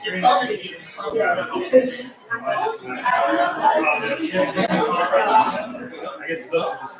Diplomacy. I guess those are just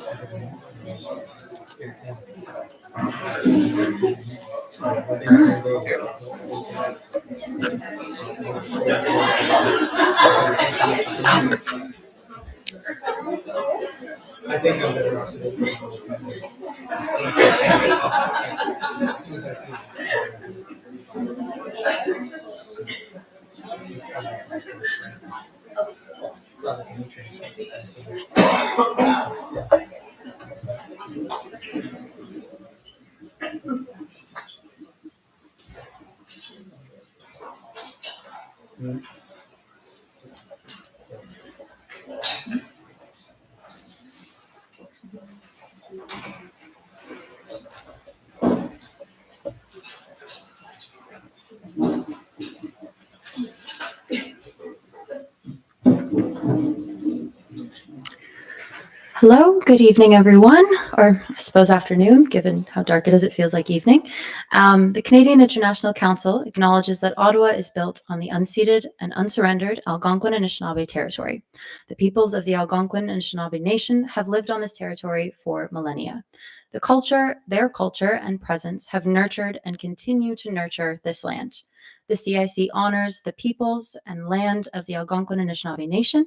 I think I'm better off today. As soon as I see Hello, good evening, everyone, or I suppose afternoon, given how dark it is, it feels like evening. The Canadian International Council acknowledges that Ottawa is built on the unceded and unsurrendered Algonquin and Anishinaabe territory. The peoples of the Algonquin and Anishinaabe Nation have lived on this territory for millennia. Their culture and presence have nurtured and continue to nurture this land. The CIC honors the peoples and land of the Algonquin and Anishinaabe Nation,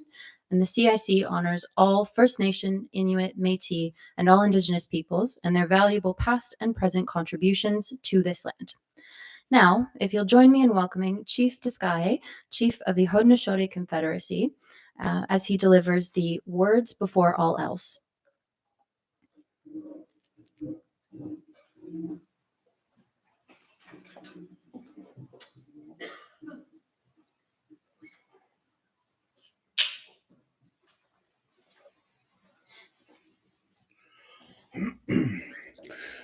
and the CIC honors all First Nation, Inuit, Métis, and all Indigenous peoples and their valuable past and present contributions to this land. Now, if you'll join me in welcoming Chief Deskaheh, Chief of the Haudenosaunee Confederacy, as he delivers the words before all else.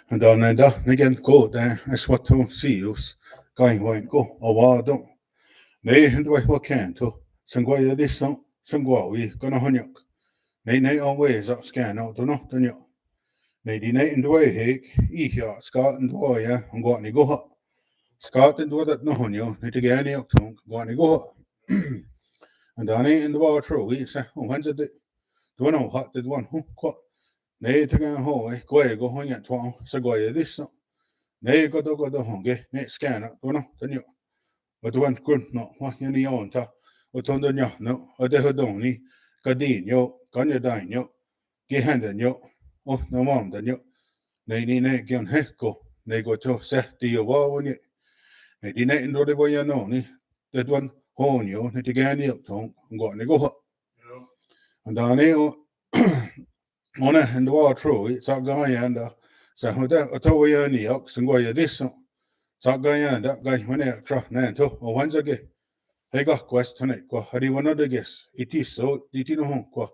And on and again go there, as what to see you going wine go a while don't. Nay, and what can to Sangway this song, Sangwa, we gonna honyak. Nay, always up scan out to not the yo. Nay, the night in the way, hake, here, Scott and warrior, and go on go hot. Scott and what that no honyo, they to get any up to go on go hot. And on in the water true, we say, oh, when's it? Don't know hot did one, quite. Nay, to go home, go home at 12, Sangway this song. Nay, go to home, nay, scan out, don't know, then you. But one good no, what you need on top, what on the no, or the Haudenosaunee, Gadin, yo, Ganyadine, yo, Gehanden, yo, oh, no mom, then yo, nay, gan hecko, nay, go to set the wall when you, nay, the night in the way you know, that one hone you, nay, the gan you tongue, and go on, go. And I know, on it and the wall true, it's a guy and so that a tow you in the ox and go you this. So guy and that guy when I try to or once again. Hey got question go how do you want to guess? It is so did you know go.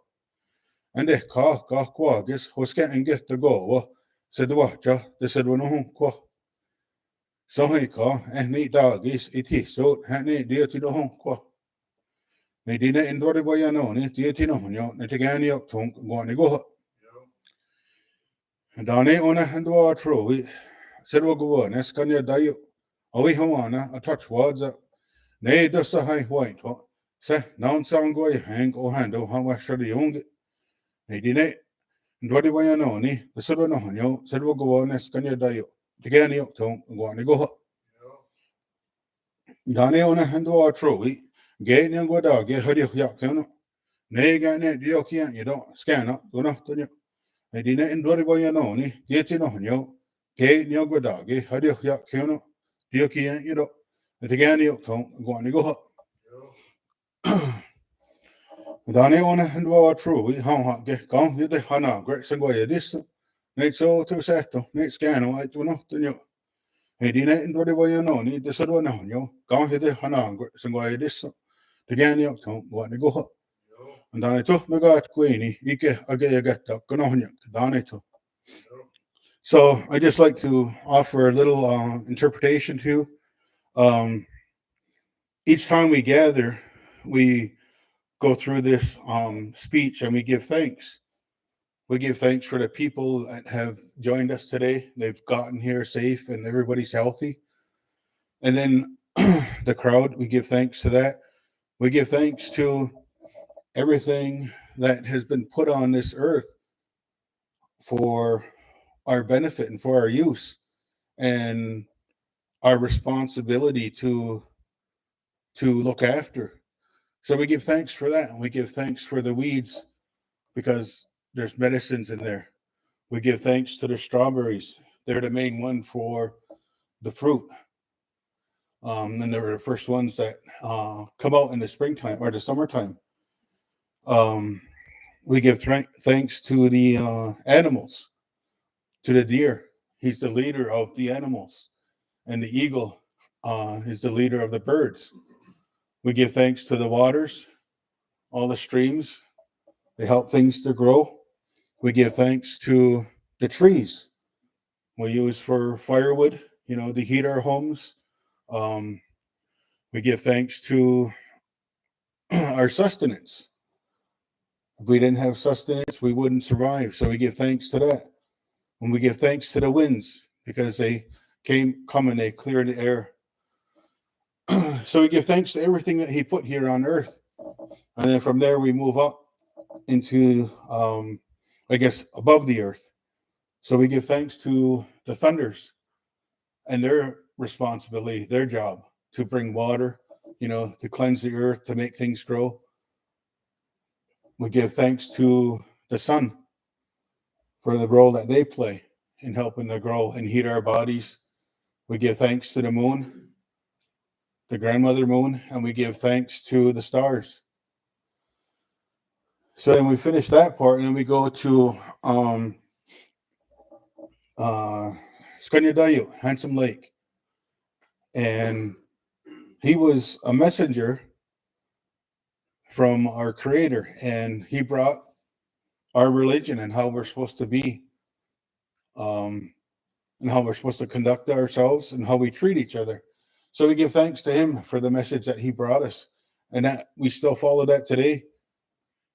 And the car go guess was getting get to go said the watcher they said when home go. So he car and neat dog is it is so honey dear to the home go. They didn't enjoy the boy know it dear to know you not again you tongue go on go. And down on a hand war true we said we'll go on as can you die. Oh, we have a touch words that nay does the high white. Say, now sound go hang or handle how much should the young. Nay, didn't and what do I know? The sort of no, you said we'll go on as can you die. To get any up tongue, go on and go. Danny on a hand or true, we gain and go down, get her yak. Nay, get it, you don't scan up, do not. I didn't and what do I know? Get in on you, gain your go down, get her yak. You know, again, you go on, go. Danny on and war true, we how get gone, you the Hana, great Sangway, this. Nate so to settle, Nate scan, I do not know. He didn't what you know, need the sort of no, you gone here the Hana, great Sangway, this. Again, you go on, go. And then I took my god Queenie, Ike, I get the Gononia, Danny too. So I just like to offer a little interpretation to. Each time we gather, we go through this speech and we give thanks. We give thanks for the people that have joined us today. They've gotten here safe and everybody's healthy. And then the crowd, we give thanks to that. We give thanks to everything that has been put on this earth for our benefit and for our use, and our responsibility to look after. So we give thanks for that, and we give thanks for the weeds because there's medicines in there. We give thanks to the strawberries. They're the main one for the fruit. And they were the first ones that come out in the springtime or the summertime. We give thanks to the animals, to the deer. He's the leader of the animals. And the eagle is the leader of the birds. We give thanks to the waters, all the streams. They help things to grow. We give thanks to the trees we use for firewood, to heat our homes. We give thanks to our sustenance. If we didn't have sustenance, we wouldn't survive. So we give thanks to that. And we give thanks to the winds because they come and they clear the air. So we give thanks to everything that he put here on earth. And then from there we move up into, above the earth. So we give thanks to the thunders and their responsibility, their job to bring water, to cleanse the earth, to make things grow. We give thanks to the sun for the role that they play in helping to grow and heat our bodies. We give thanks to the moon, the grandmother moon, and we give thanks to the stars. So then we finish that part, and then we go to Skanyadayu, Handsome Lake. And he was a messenger from our creator, and he brought our religion and how we're supposed to be, and how we're supposed to conduct ourselves and how we treat each other. So we give thanks to him for the message that he brought us, and that we still follow that today.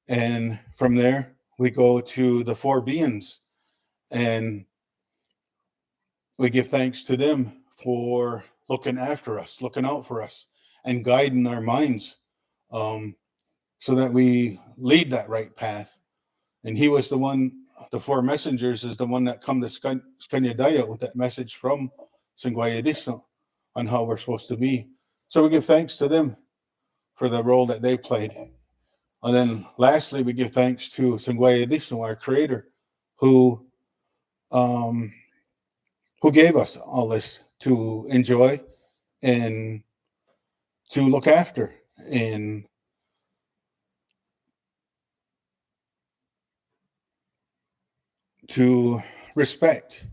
And from there we go to the four beings, and we give thanks to them for looking after us, looking out for us, and guiding our minds, so that we lead that right path. And he was the one, the four messengers is the one that come to Skanyadaya with that message from Singwayadiso on how we're supposed to be. So we give thanks to them for the role that they played. And then lastly, we give thanks to Singwayadiso, our creator, who gave us all this to enjoy and to look after and to respect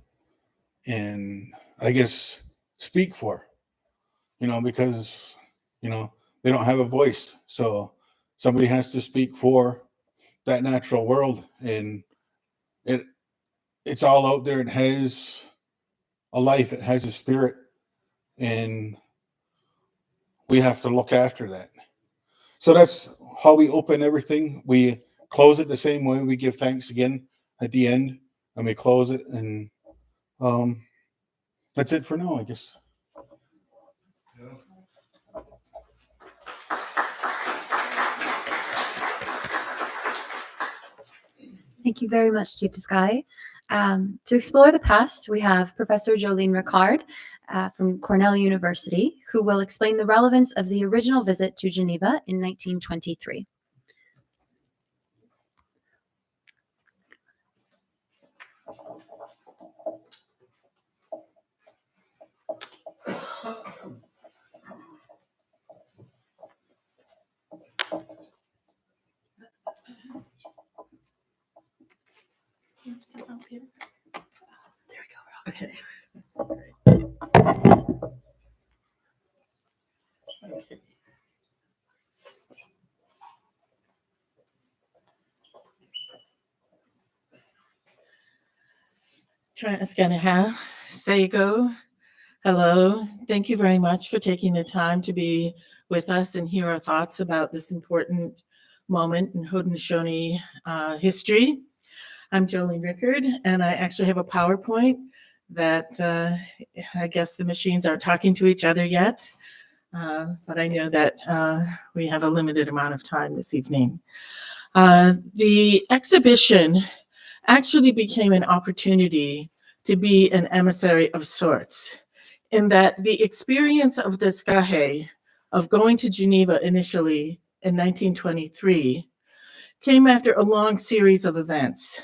and speak for, because, they don't have a voice. So somebody has to speak for that natural world, and it's all out there. It has a life, it has a spirit, and we have to look after that. So that's how we open everything. We close it the same way. We give thanks again at the end, and we close it, and that's it for now, I guess. Thank you very much, Chief Deskaheh. To explore the past, we have Professor Jolene Rickard from Cornell University, who will explain the relevance of the original visit to Geneva in 1923. There we go. Okay. Okay. Deskaheh, Sego, hello. Thank you very much for taking the time to be with us and hear our thoughts about this important moment in Haudenosaunee history. I'm Jolene Rickard, and I actually have a PowerPoint that I guess the machines aren't talking to each other yet, but I know that we have a limited amount of time this evening. The exhibition actually became an opportunity to be an emissary of sorts, in that the experience of Deskaheh, of going to Geneva initially in 1923, came after a long series of events,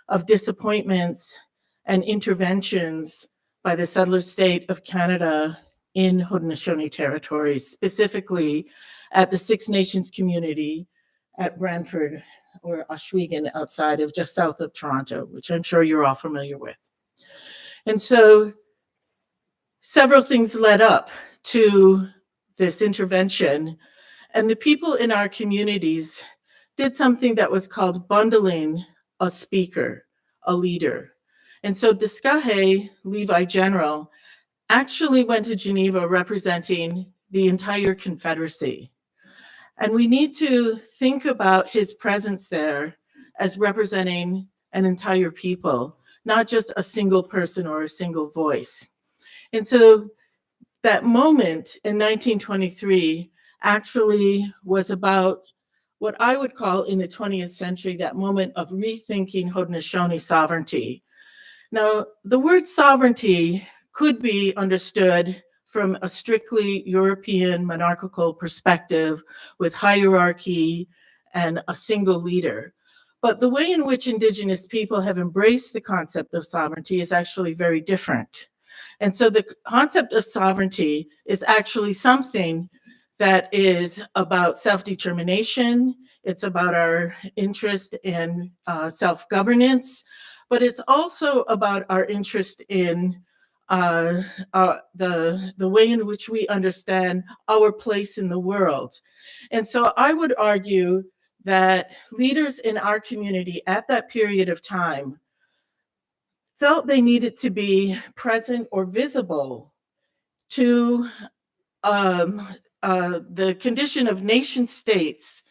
of disappointments and interventions by the settler state of Canada in Haudenosaunee territories, specifically at the Six Nations community at Brantford or Ohsweken outside of just south of Toronto, which I'm sure you're all familiar with. And so several things led up to this intervention, and the people in our communities did something that was called bundling a speaker, a leader. And so Deskaheh, Levi General, actually went to Geneva representing the entire Confederacy. And we need to think about his presence there as representing an entire people, not just a single person or a single voice. And so that moment in 1923 actually was about what I would call in the 20th century, that moment of rethinking Haudenosaunee sovereignty. Now, the word sovereignty could be understood from a strictly European monarchical perspective with hierarchy and a single leader. But the way in which Indigenous people have embraced the concept of sovereignty is actually very different. And so the concept of sovereignty is actually something that is about self-determination. It's about our interest in self-governance, but it's also about our interest in the way in which we understand our place in the world. And so I would argue that leaders in our community at that period of time felt they needed to be present or visible to the condition of nation states,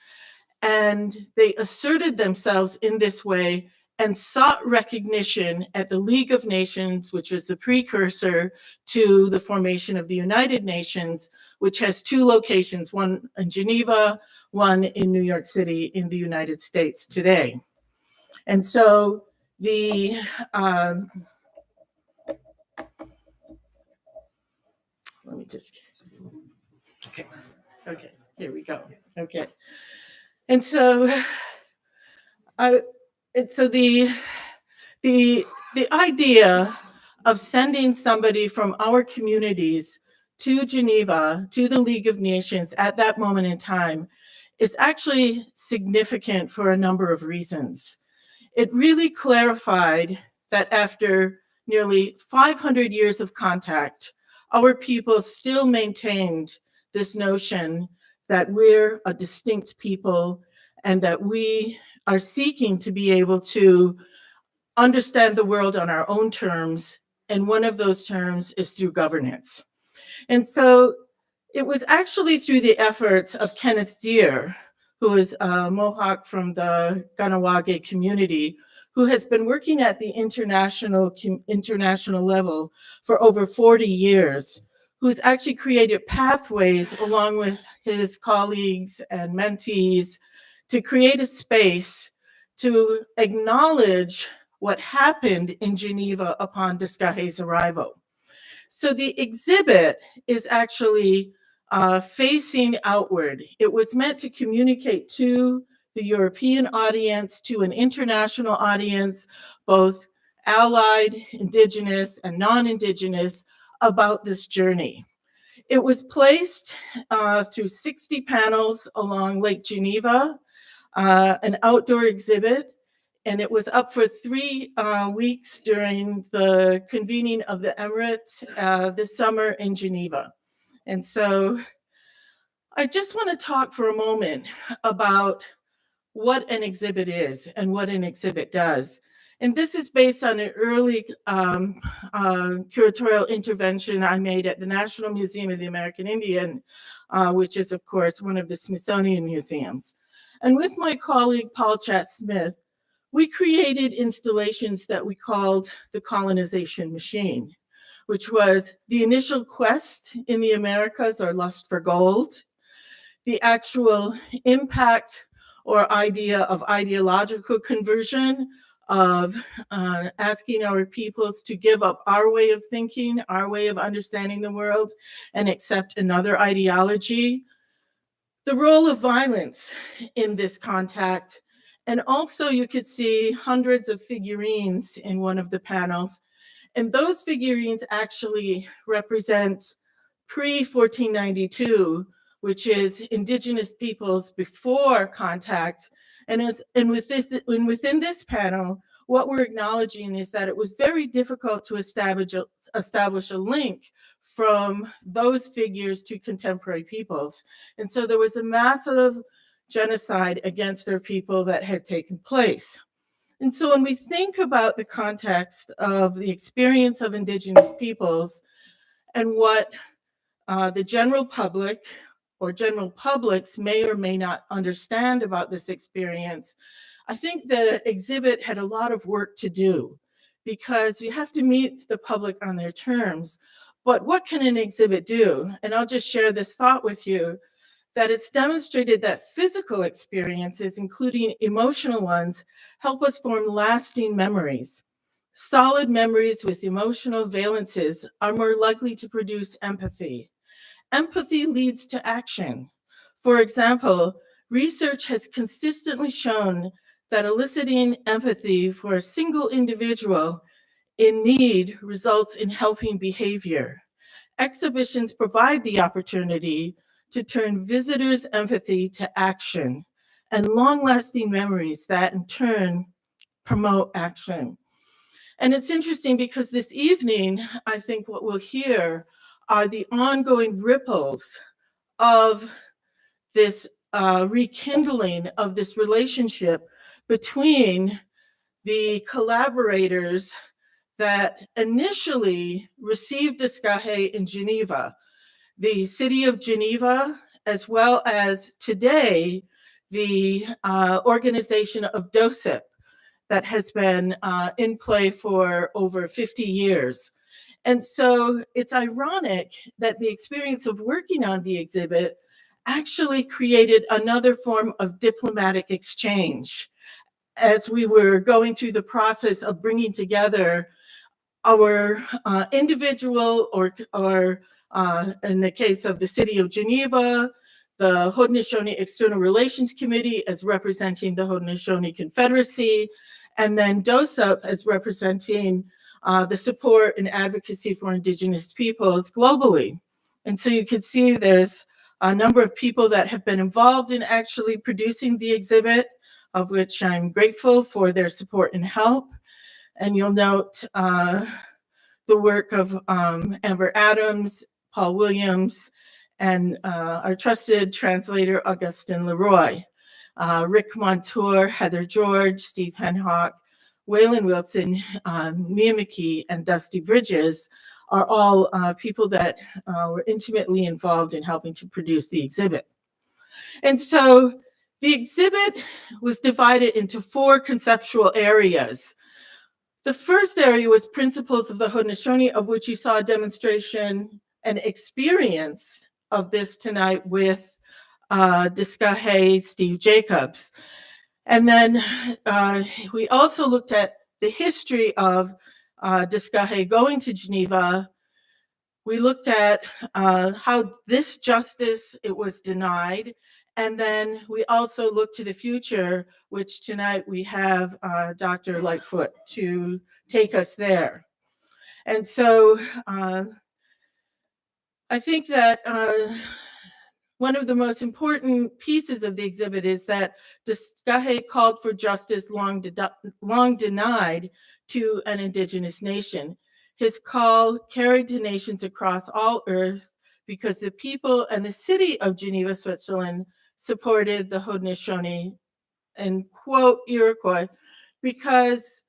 and they asserted themselves in this way and sought recognition at the League of Nations, which is the precursor to the formation of the United Nations, which has two locations, one in Geneva, one in New York City in the United States today. And so the let me just, okay, here we go. Okay. And so the idea of sending somebody from our communities to Geneva, to the League of Nations at that moment in time is actually significant for a number of reasons. It really clarified that after nearly 500 years of contact, our people still maintained this notion that we're a distinct people and that we are seeking to be able to understand the world on our own terms. And one of those terms is through governance. And so it was actually through the efforts of Kenneth Deere, who is a Mohawk from the Kahnawake community, who has been working at the international level for over 40 years, who's actually created pathways along with his colleagues and mentees to create a space to acknowledge what happened in Geneva upon Deskaheh's arrival. So the exhibit is actually facing outward. It was meant to communicate to the European audience, to an international audience, both allied, Indigenous, and non-Indigenous, about this journey. It was placed through 60 panels along Lake Geneva, an outdoor exhibit, and it was up for 3 weeks during the convening of the Emirates this summer in Geneva. And so I just want to talk for a moment about what an exhibit is and what an exhibit does. And this is based on an early curatorial intervention I made at the National Museum of the American Indian, which is, of course, one of the Smithsonian museums. And with my colleague, Paul Chatt-Smith, we created installations that we called the colonization machine, which was the initial quest in the Americas, or lust for gold, the actual impact or idea of ideological conversion of asking our peoples to give up our way of thinking, our way of understanding the world, and accept another ideology. The role of violence in this contact. And also you could see hundreds of figurines in one of the panels. And those figurines actually represent pre-1492, which is Indigenous peoples before contact. And within this panel, what we're acknowledging is that it was very difficult to establish a link from those figures to contemporary peoples. And so there was a massive genocide against our people that had taken place. And so when we think about the context of the experience of Indigenous peoples and what the general public or general publics may or may not understand about this experience, I think the exhibit had a lot of work to do because you have to meet the public on their terms. But what can an exhibit do? And I'll just share this thought with you, that it's demonstrated that physical experiences, including emotional ones, help us form lasting memories. Solid memories with emotional valences are more likely to produce empathy. Empathy leads to action. For example, research has consistently shown that eliciting empathy for a single individual in need results in helping behavior. Exhibitions provide the opportunity to turn visitors' empathy to action and long-lasting memories that in turn promote action. And it's interesting because this evening, I think what we'll hear are the ongoing ripples of this rekindling of this relationship between the collaborators that initially received Deskaheh in Geneva, the city of Geneva, as well as today, the organization of DOSIP that has been in play for over 50 years. And so it's ironic that the experience of working on the exhibit actually created another form of diplomatic exchange as we were going through the process of bringing together our individual or in the case of the city of Geneva, the Haudenosaunee External Relations Committee as representing the Haudenosaunee Confederacy, and then DOSIP as representing the support and advocacy for Indigenous peoples globally. And so you can see there's a number of people that have been involved in actually producing the exhibit, of which I'm grateful for their support and help. And you'll note the work of Amber Adams, Paul Williams, and our trusted translator, Augustin Leroy. Rick Montour, Heather George, Steve Henhock, Waylon Wilson, Mia McKee, and Dusty Bridges are all people that were intimately involved in helping to produce the exhibit. And so the exhibit was divided into 4 conceptual areas. The first area was principles of the Haudenosaunee, of which you saw a demonstration and experience of this tonight with Deskaheh, Steve Jacobs. And then we also looked at the history of Deskaheh going to Geneva. We looked at how this justice, it was denied. And then we also look to the future, which tonight we have Dr. Lightfoot to take us there. And so I think that one of the most important pieces of the exhibit is that Deskaheh called for justice long denied to an Indigenous nation. His call carried to nations across all earth because the people and the city of Geneva, Switzerland, supported the Haudenosaunee and quote Iroquois because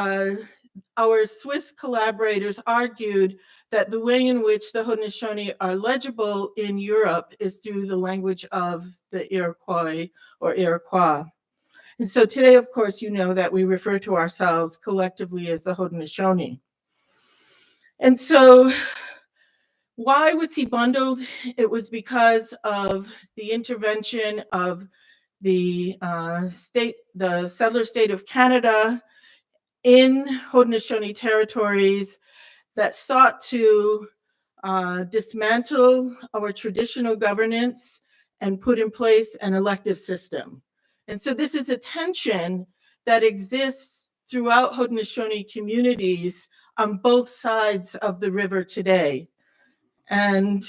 our Swiss collaborators argued that the way in which the Haudenosaunee are legible in Europe is through the language of the Iroquois or Iroquois. And so today, of course, you know that we refer to ourselves collectively as the Haudenosaunee. And so why was he bundled? It was because of the intervention of the settler state of Canada in Haudenosaunee territories that sought to dismantle our traditional governance and put in place an elective system. And so this is a tension that exists throughout Haudenosaunee communities on both sides of the river today. And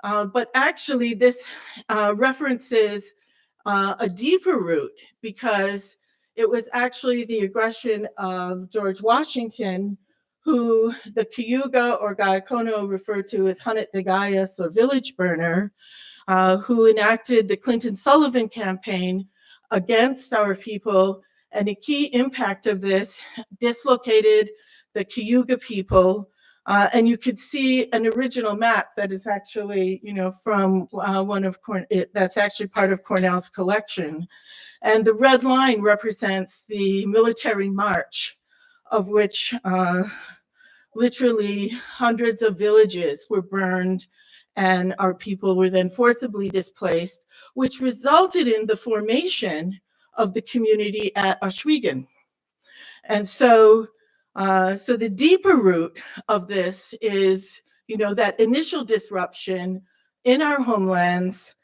but actually this references a deeper root, because it was actually the aggression of George Washington, who the Cayuga or Gayacono referred to as Hunit the Gaius or village burner, who enacted the Clinton-Sullivan campaign against our people. And a key impact of this dislocated the Cayuga people. And you could see an original map that is actually, from that's actually part of Cornell's collection. And the red line represents the military march, of which literally hundreds of villages were burned and our people were then forcibly displaced, which resulted in the formation of the community at Ohsweken. And so the deeper root of this is, that initial disruption in our homelands,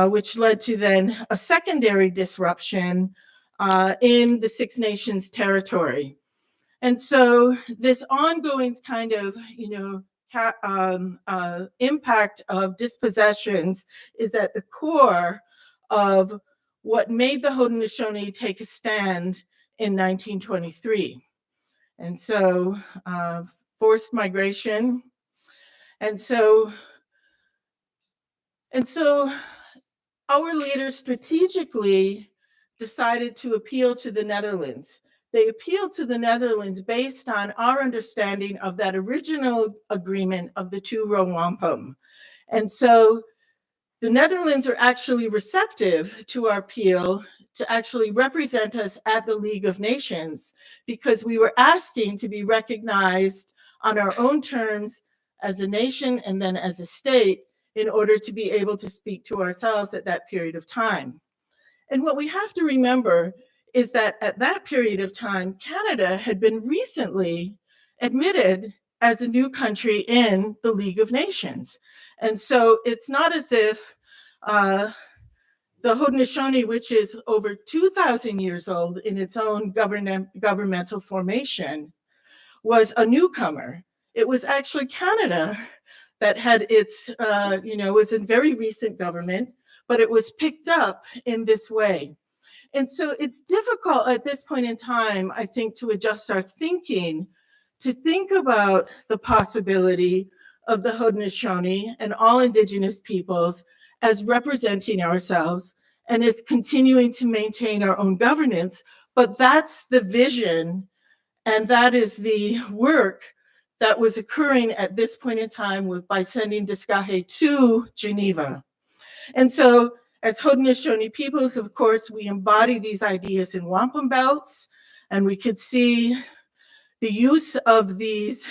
which led to then a secondary disruption in the Six Nations territory. And so this ongoing kind of, impact of dispossessions is at the core of what made the Haudenosaunee take a stand in 1923. And so forced migration. And so our leaders strategically decided to appeal to the Netherlands. They appealed to the Netherlands based on our understanding of that original agreement of the two-row wampum. And so the Netherlands are actually receptive to our appeal to actually represent us at the League of Nations, because we were asking to be recognized on our own terms as a nation and then as a state in order to be able to speak to ourselves at that period of time. And what we have to remember is that at that period of time, Canada had been recently admitted as a new country in the League of Nations. And so it's not as if the Haudenosaunee, which is over 2,000 years old in its own governmental formation, was a newcomer. It was actually Canada that had its, was in very recent government, but it was picked up in this way. And so it's difficult at this point in time, I think, to adjust our thinking, to think about the possibility of the Haudenosaunee and all Indigenous peoples as representing ourselves and as continuing to maintain our own governance. But that's the vision, and that is the work that was occurring at this point in time by sending Deskaheh to Geneva. And so as Haudenosaunee peoples, of course, we embody these ideas in wampum belts, and we could see the use of these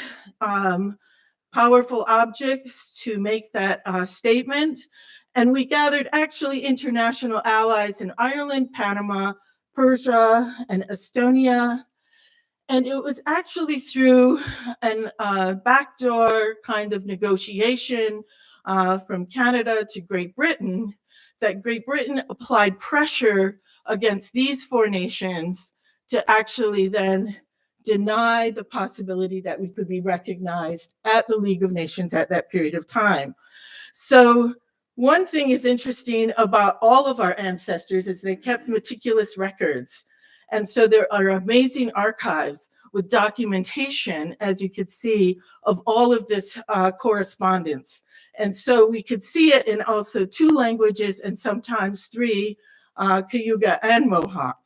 powerful objects to make that statement. And we gathered actually international allies in Ireland, Panama, Persia, and Estonia. And it was actually through a backdoor kind of negotiation from Canada to Great Britain that Great Britain applied pressure against these four nations to actually then deny the possibility that we could be recognized at the League of Nations at that period of time. So one thing is interesting about all of our ancestors is they kept meticulous records. And so there are amazing archives with documentation, as you could see, of all of this correspondence. And so we could see it in also 2 languages and sometimes 3, Cayuga and Mohawk.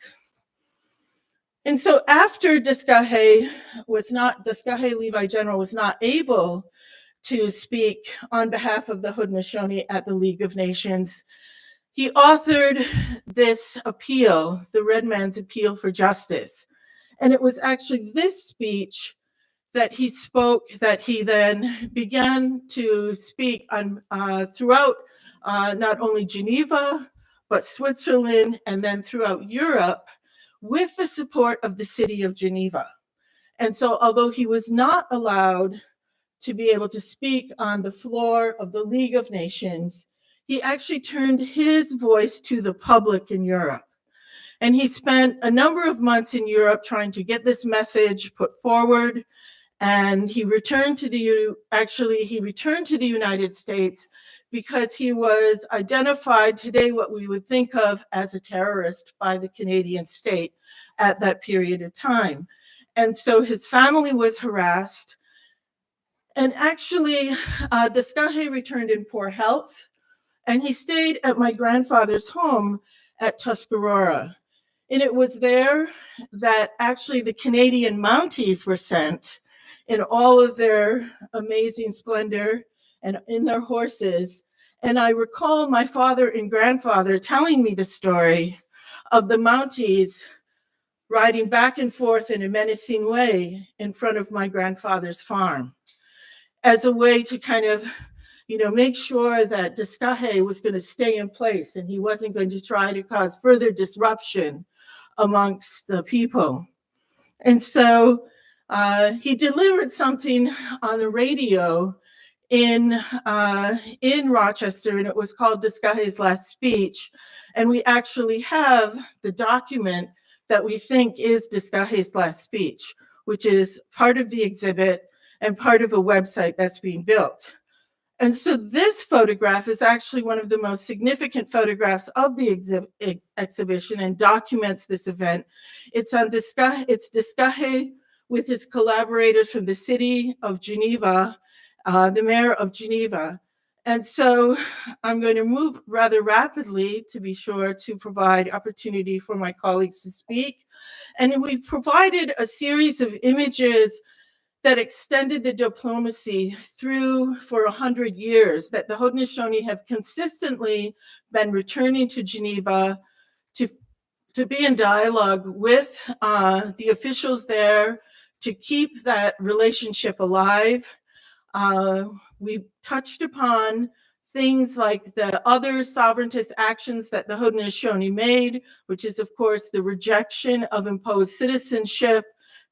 And so after Deskaheh Levi General was not able to speak on behalf of the Haudenosaunee at the League of Nations, he authored this appeal, the Red Man's Appeal for Justice. And it was actually this speech that he spoke, that he then began to speak on throughout not only Geneva, but Switzerland, and then throughout Europe, with the support of the city of Geneva. And so although he was not allowed to be able to speak on the floor of the League of Nations, he actually turned his voice to the public in Europe. And he spent a number of months in Europe trying to get this message put forward. And he returned to the United States because he was identified today what we would think of as a terrorist by the Canadian state at that period of time. And so his family was harassed. And actually, Deskaheh returned in poor health, and he stayed at my grandfather's home at Tuscarora. And it was there that actually the Canadian Mounties were sent in all of their amazing splendor and in their horses. And I recall my father and grandfather telling me the story of the Mounties riding back and forth in a menacing way in front of my grandfather's farm as a way to kind of, make sure that Deskaheh was going to stay in place and he wasn't going to try to cause further disruption amongst the people. And so he delivered something on the radio in Rochester, and it was called Deskaheh's Last Speech. And we actually have the document that we think is Deskaheh's last speech, which is part of the exhibit and part of a website that's being built. And so this photograph is actually one of the most significant photographs of the exhibition and documents this event. It's Deskaheh with his collaborators from the city of Geneva, the mayor of Geneva. And so I'm going to move rather rapidly to be sure to provide opportunity for my colleagues to speak. And we provided a series of images that extended the diplomacy through for 100 years, that the Haudenosaunee have consistently been returning to Geneva to be in dialogue with the officials there, to keep that relationship alive. We touched upon things like the other sovereigntist actions that the Haudenosaunee made, which is, of course, the rejection of imposed citizenship,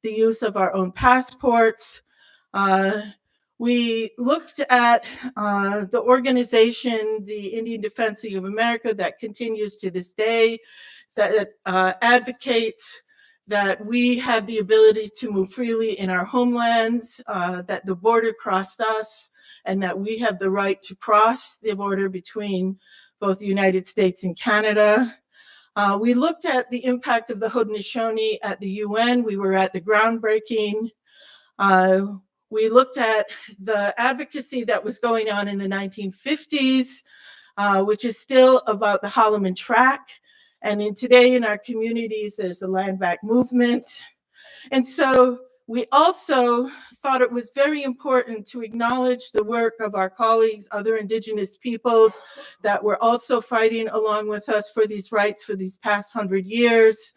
the use of our own passports. We looked at the organization, the Indian Defense League of America, that continues to this day, that advocates that we have the ability to move freely in our homelands, that the border crossed us, and that we have the right to cross the border between both the United States and Canada. We looked at the impact of the Haudenosaunee at the UN. We were at the groundbreaking. We looked at the advocacy that was going on in the 1950s, which is still about the Holloman Track. And today in our communities, there's the land back movement. And so we also thought it was very important to acknowledge the work of our colleagues, other Indigenous peoples that were also fighting along with us for these rights for these past 100 years.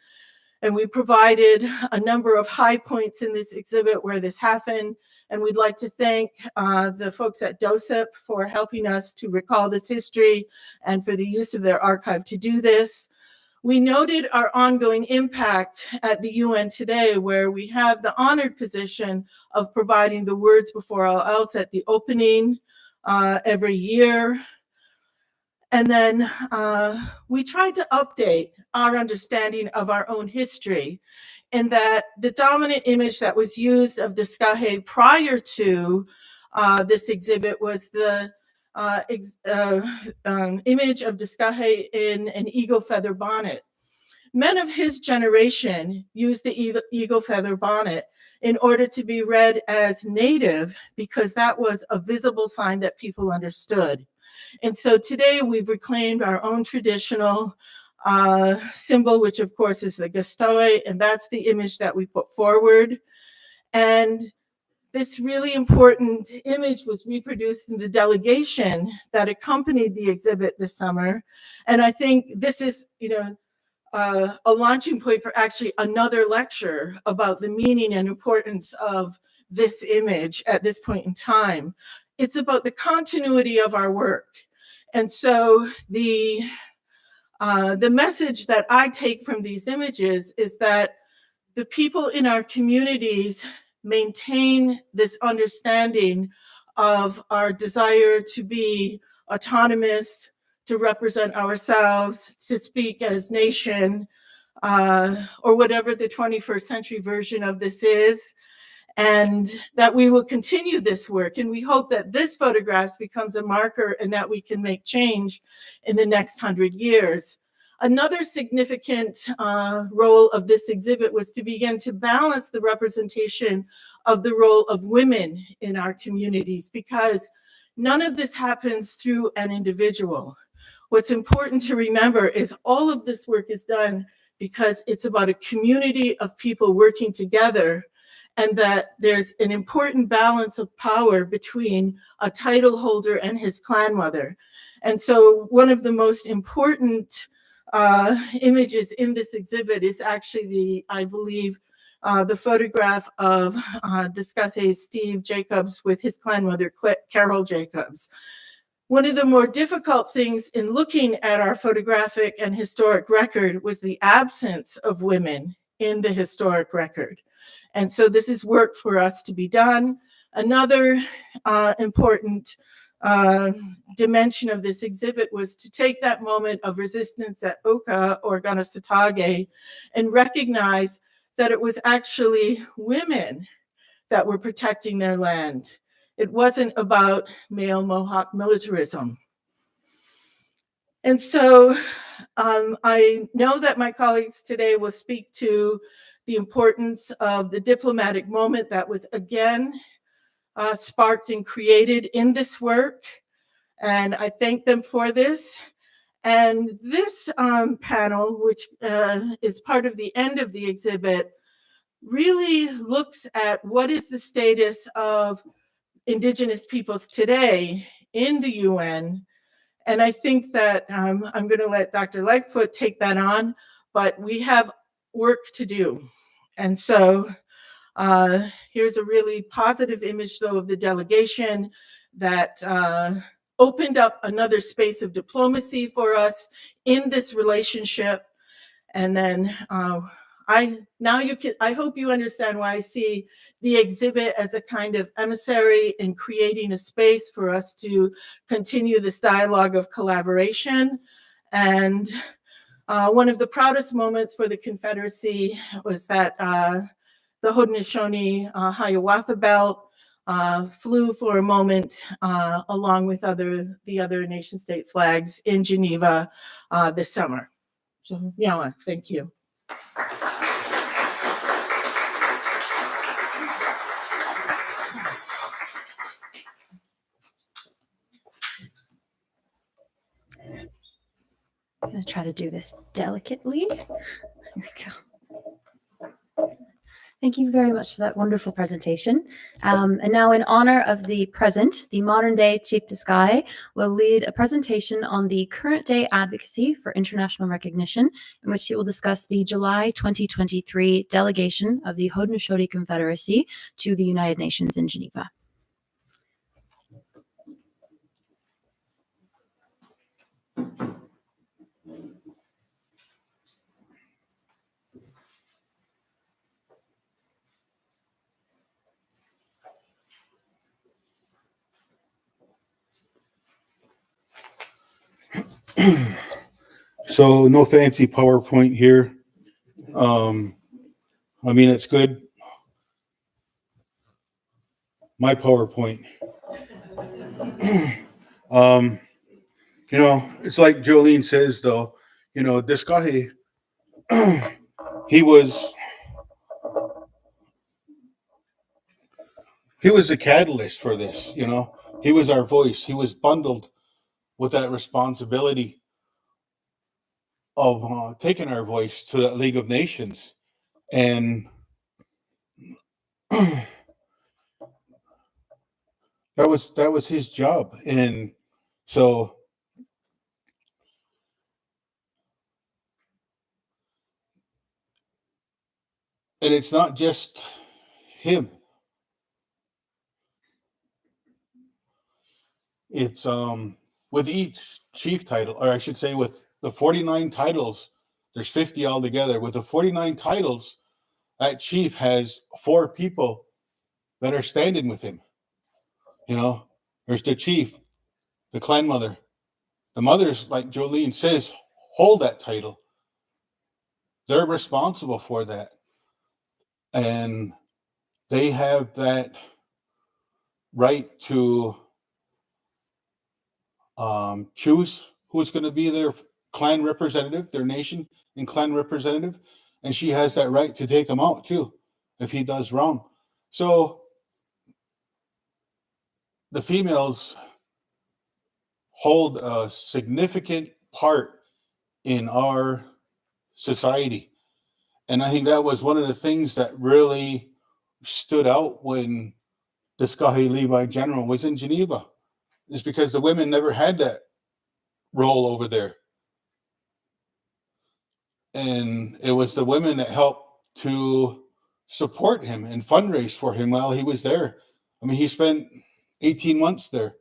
And we provided a number of high points in this exhibit where this happened. And we'd like to thank the folks at DOSIP for helping us to recall this history and for the use of their archive to do this. We noted our ongoing impact at the UN today, where we have the honored position of providing the words before all else at the opening every year. And then we tried to update our understanding of our own history, in that the dominant image that was used of Deskaheh prior to this exhibit was the image of Deskaheh in an eagle feather bonnet. Men of his generation used the eagle feather bonnet in order to be read as native, because that was a visible sign that people understood. And so today we've reclaimed our own traditional symbol, which of course is the gastoe, and that's the image that we put forward. And this really important image was reproduced in the delegation that accompanied the exhibit this summer. And I think this is, a launching point for actually another lecture about the meaning and importance of this image at this point in time. It's about the continuity of our work. And so the message that I take from these images is that the people in our communities maintain this understanding of our desire to be autonomous, to represent ourselves, to speak as nation, or whatever the 21st century version of this is, and that we will continue this work. And we hope that this photograph becomes a marker and that we can make change in the next 100 years. Another significant role of this exhibit was to begin to balance the representation of the role of women in our communities, because none of this happens through an individual. What's important to remember is all of this work is done because it's about a community of people working together, and that there's an important balance of power between a title holder and his clan mother. And so one of the most important images in this exhibit is actually I believe, the photograph of Deskaheh's Steve Jacobs with his clan mother, Carol Jacobs. One of the more difficult things in looking at our photographic and historic record was the absence of women in the historic record. And so this is work for us to be done. Another important dimension of this exhibit was to take that moment of resistance at Oka or Haudenosaunee and recognize that it was actually women that were protecting their land. It wasn't about male Mohawk militarism. And so I know that my colleagues today will speak to the importance of the diplomatic moment that was again sparked and created in this work. And I thank them for this. And this panel, which is part of the end of the exhibit, really looks at what is the status of Indigenous peoples today in the UN. And I think that I'm going to let Dr. Lightfoot take that on, but we have work to do. And so here's a really positive image, though, of the delegation that opened up another space of diplomacy for us in this relationship. And then I hope you understand why I see the exhibit as a kind of emissary in creating a space for us to continue this dialogue of collaboration. And one of the proudest moments for the Confederacy was that the Haudenosaunee Hiawatha belt flew for a moment along with the other nation state flags in Geneva this summer. So, yeah, thank you. I'm going to try to do this delicately. Here we go. Thank you very much for that wonderful presentation. And now, in honor of the present, the modern day Chief Deskaheh will lead a presentation on the current day advocacy for international recognition, in which he will discuss the July 2023 delegation of the Haudenosaunee Confederacy to the United Nations in Geneva. So no fancy PowerPoint here. I mean, it's good. My PowerPoint. You know, it's like Jolene says, though, you know, Deskaheh, he was a catalyst for this, you know. He was our voice. He was bundled with that responsibility of taking our voice to the League of Nations. And that was his job. And so and it's not just him. It's with each chief title, or I should say with the 49 titles, there's 50 altogether. With the 49 titles, that chief has 4 people that are standing with him. You know, there's the chief, the clan mother. The mothers, like Jolene says, hold that title. They're responsible for that. And they have that right to choose who's going to be their clan representative, their nation and clan representative. And she has that right to take him out too, if he does wrong. So the females hold a significant part in our society. And I think that was one of the things that really stood out when Deskaheh Levi General was in Geneva, is because the women never had that role over there. And it was the women that helped to support him and fundraise for him while he was there. I mean, he spent 18 months there,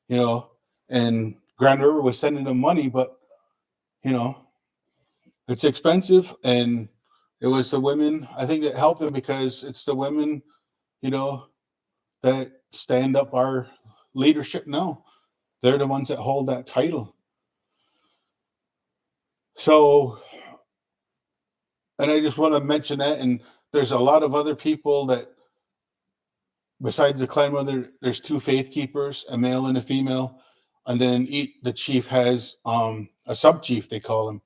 you know, and Grand River was sending him money, but, you know, it's expensive. And it was the women, I think, that helped him, because it's the women, you know, that stand up our leadership now. They're the ones that hold that title. So, and I just want to mention that, and there's a lot of other people that, besides the clan mother, there's 2 faith keepers, a male and a female, and then the chief has a sub-chief, they call him,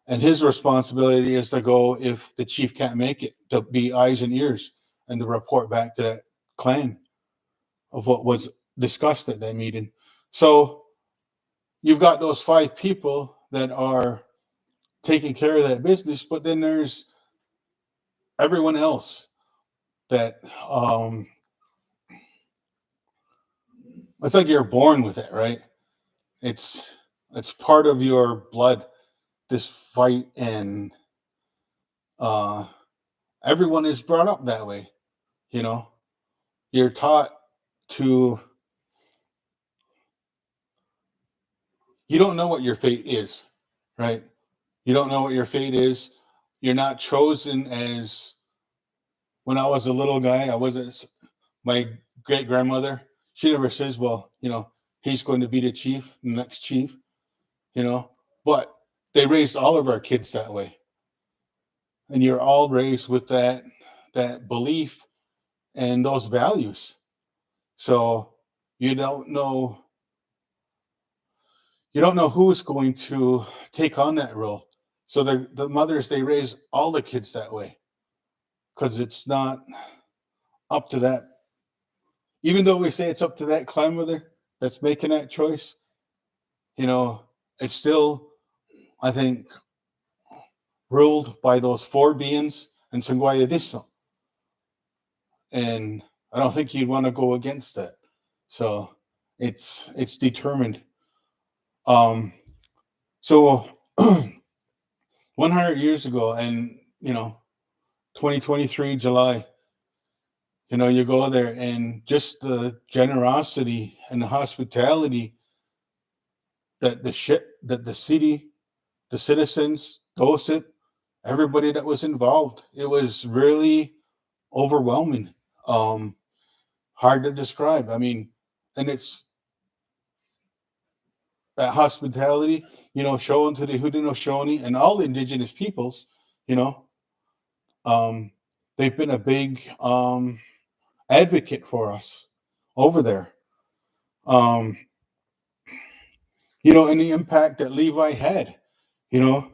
and his responsibility is to go, if the chief can't make it, to be eyes and ears and to report back to that clan of what was discussed at that meeting. So you've got those 5 people that are taking care of that business, but then there's everyone else that it's like you're born with it, right? It's part of your blood, this fight, and everyone is brought up that way. You know, you're taught to, you don't know what your fate is, right? You don't know what your fate is. You're not chosen as, when I was a little guy, I wasn't, my great grandmother, she never says, well, you know, he's going to be the chief, the next chief, you know, but they raised all of our kids that way. And you're all raised with that belief and those values. So you don't know who's going to take on that role. So the mothers, they raise all the kids that way, because it's not up to that. Even though we say it's up to that clan mother that's making that choice, you know, it's still, I think, ruled by those 4 beings and Sangwayadiso. And I don't think you'd want to go against that. So it's determined. So 100 years ago, and, you know, 2023 July, you know, you go there, and just the generosity and the hospitality that the city, the citizens, everybody that was involved, it was really overwhelming. Hard to describe. I mean, and it's that hospitality, you know, shown to the Haudenosaunee and all Indigenous peoples, you know. They've been a big advocate for us over there. You know, and the impact that Levi had, you know,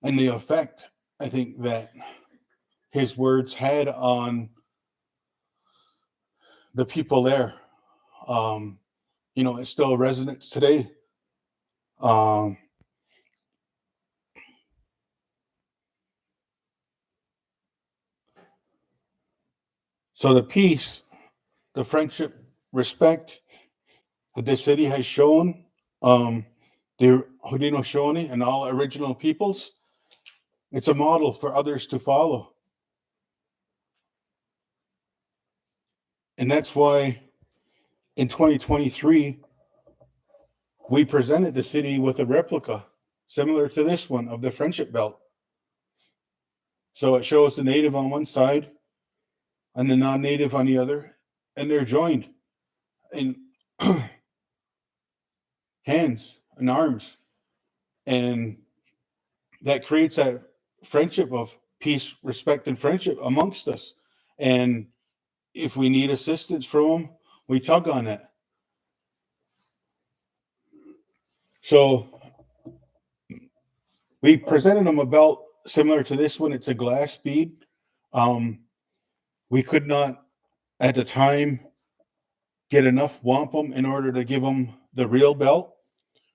and the effect, I think, that his words had on the people there. You know, it still resonates today. So the peace, the friendship, respect that this city has shown the Haudenosaunee and all original peoples, it's a model for others to follow. And that's why in 2023, we presented the city with a replica similar to this one of the Friendship Belt. So it shows the native on one side and the non-native on the other, and they're joined in hands and arms. And that creates that friendship of peace, respect, and friendship amongst us. And if we need assistance from them, we tug on it. So we presented them a belt similar to this one. It's a glass bead. We could not, at the time, get enough wampum in order to give them the real belt.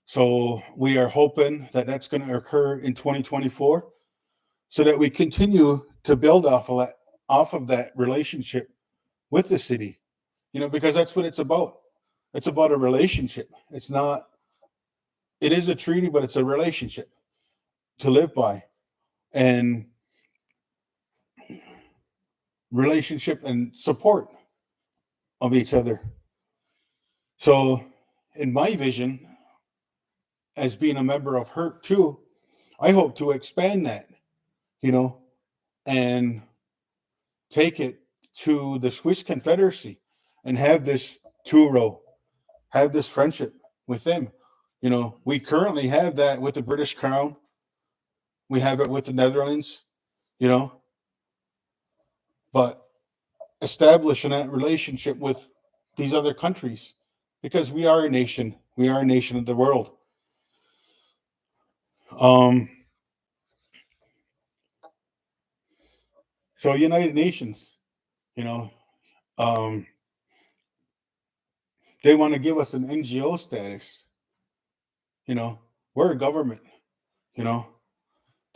So we are hoping that that's going to occur in 2024, so that we continue to build off of that relationship with the city, because that's what it's about. It's about a relationship. It is a treaty, but it's a relationship to live by, and relationship and support of each other. So in my vision, as being a member of HERC too, I hope to expand that, and take it to the Swiss Confederacy and have this two-row, have this friendship with them. We currently have that with the British Crown. We have it with the Netherlands, but establishing that relationship with these other countries, because we are a nation. We are a nation of the world. So United Nations, they want to give us an NGO status. We're a government. The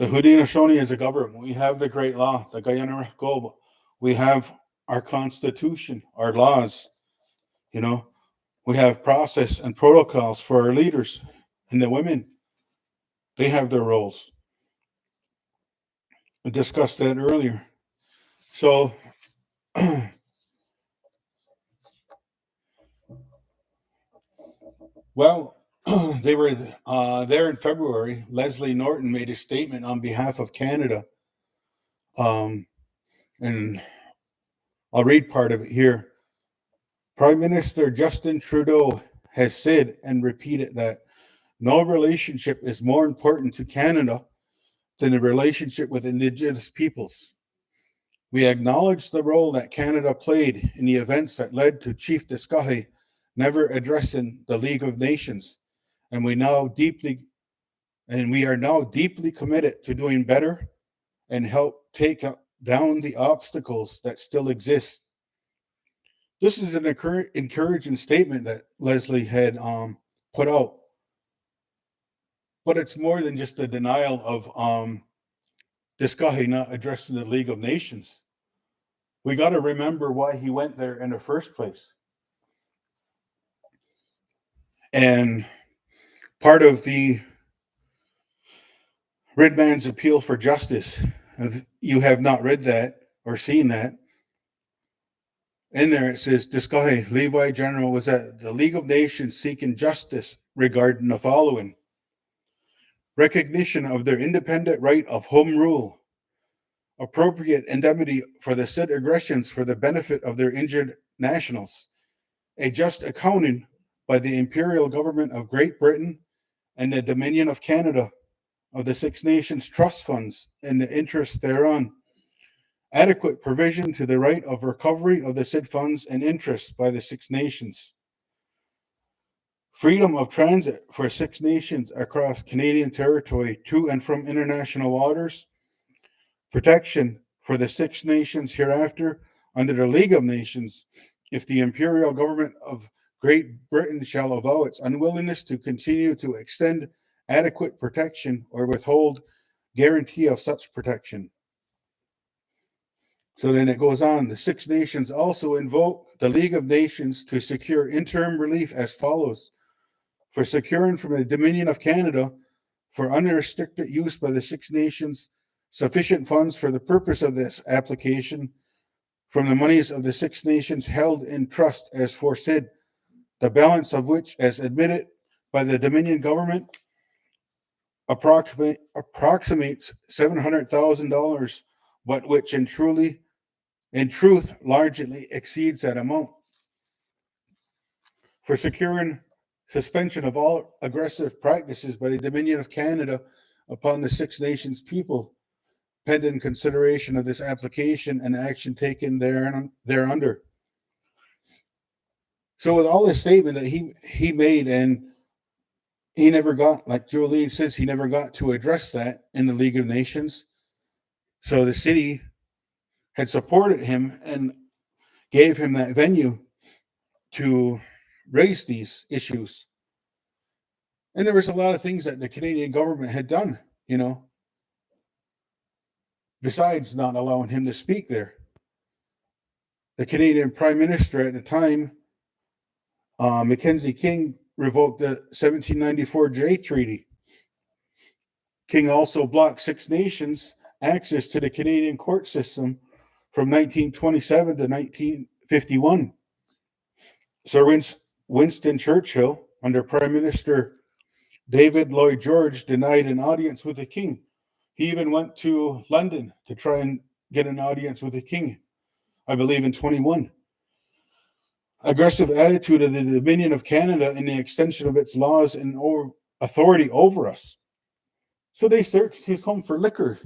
Haudenosaunee is a government. We have the Great Law, the Guyana Goba. We have our Constitution, our laws. We have process and protocols for our leaders, and the women, they have their roles. I discussed that earlier. So well, they were there in February. Leslie Norton made a statement on behalf of Canada. And I'll read part of it here. Prime Minister Justin Trudeau has said and repeated that no relationship is more important to Canada than the relationship with Indigenous peoples. We acknowledge the role that Canada played in the events that led to Chief Deskaheh never addressing the League of Nations, and we are now deeply committed to doing better and help take down the obstacles that still exist. This is an encouraging statement that Leslie had put out, but it's more than just a denial of Deskaheh not addressing the League of Nations. We got to remember why he went there in the first place. And part of the Red Man's Appeal for Justice, if you have not read that or seen that, in there it says, Deskaheh, Levi General, was at the League of Nations seeking justice regarding the following: recognition of their independent right of home rule, appropriate indemnity for the said aggressions for the benefit of their injured nationals, a just accounting by the Imperial Government of Great Britain and the Dominion of Canada of the Six Nations trust funds and the interest thereon, adequate provision to the right of recovery of the said funds and interest by the Six Nations, freedom of transit for Six Nations across Canadian territory to and from international waters, protection for the Six Nations hereafter under the League of Nations if the Imperial Government of Great Britain shall avow its unwillingness to continue to extend adequate protection or withhold guarantee of such protection. So then it goes on. The Six Nations also invoke the League of Nations to secure interim relief as follows: for securing from the Dominion of Canada for unrestricted use by the Six Nations sufficient funds for the purpose of this application from the monies of the Six Nations held in trust as foresaid, the balance of which, as admitted by the Dominion government, approximates $700,000, but which in truth largely exceeds that amount. For securing suspension of all aggressive practices by the Dominion of Canada upon the Six Nations people, pending consideration of this application and action taken thereunder. So with all this statement that he made, and he never got, like Jolene says, he never got to address that in the League of Nations. So the city had supported him and gave him that venue to raise these issues. And there was a lot of things that the Canadian government had done, you know, besides not allowing him to speak there. The Canadian Prime Minister at the time, Mackenzie King, revoked the 1794 Jay Treaty. King also blocked Six Nations access to the Canadian court system from 1927 to 1951. Sir Winston Churchill, under Prime Minister David Lloyd George, denied an audience with the King. He even went to London to try and get an audience with the King, I believe in 21. Aggressive attitude of the Dominion of Canada in the extension of its laws and authority over us. So they searched his home for liquor.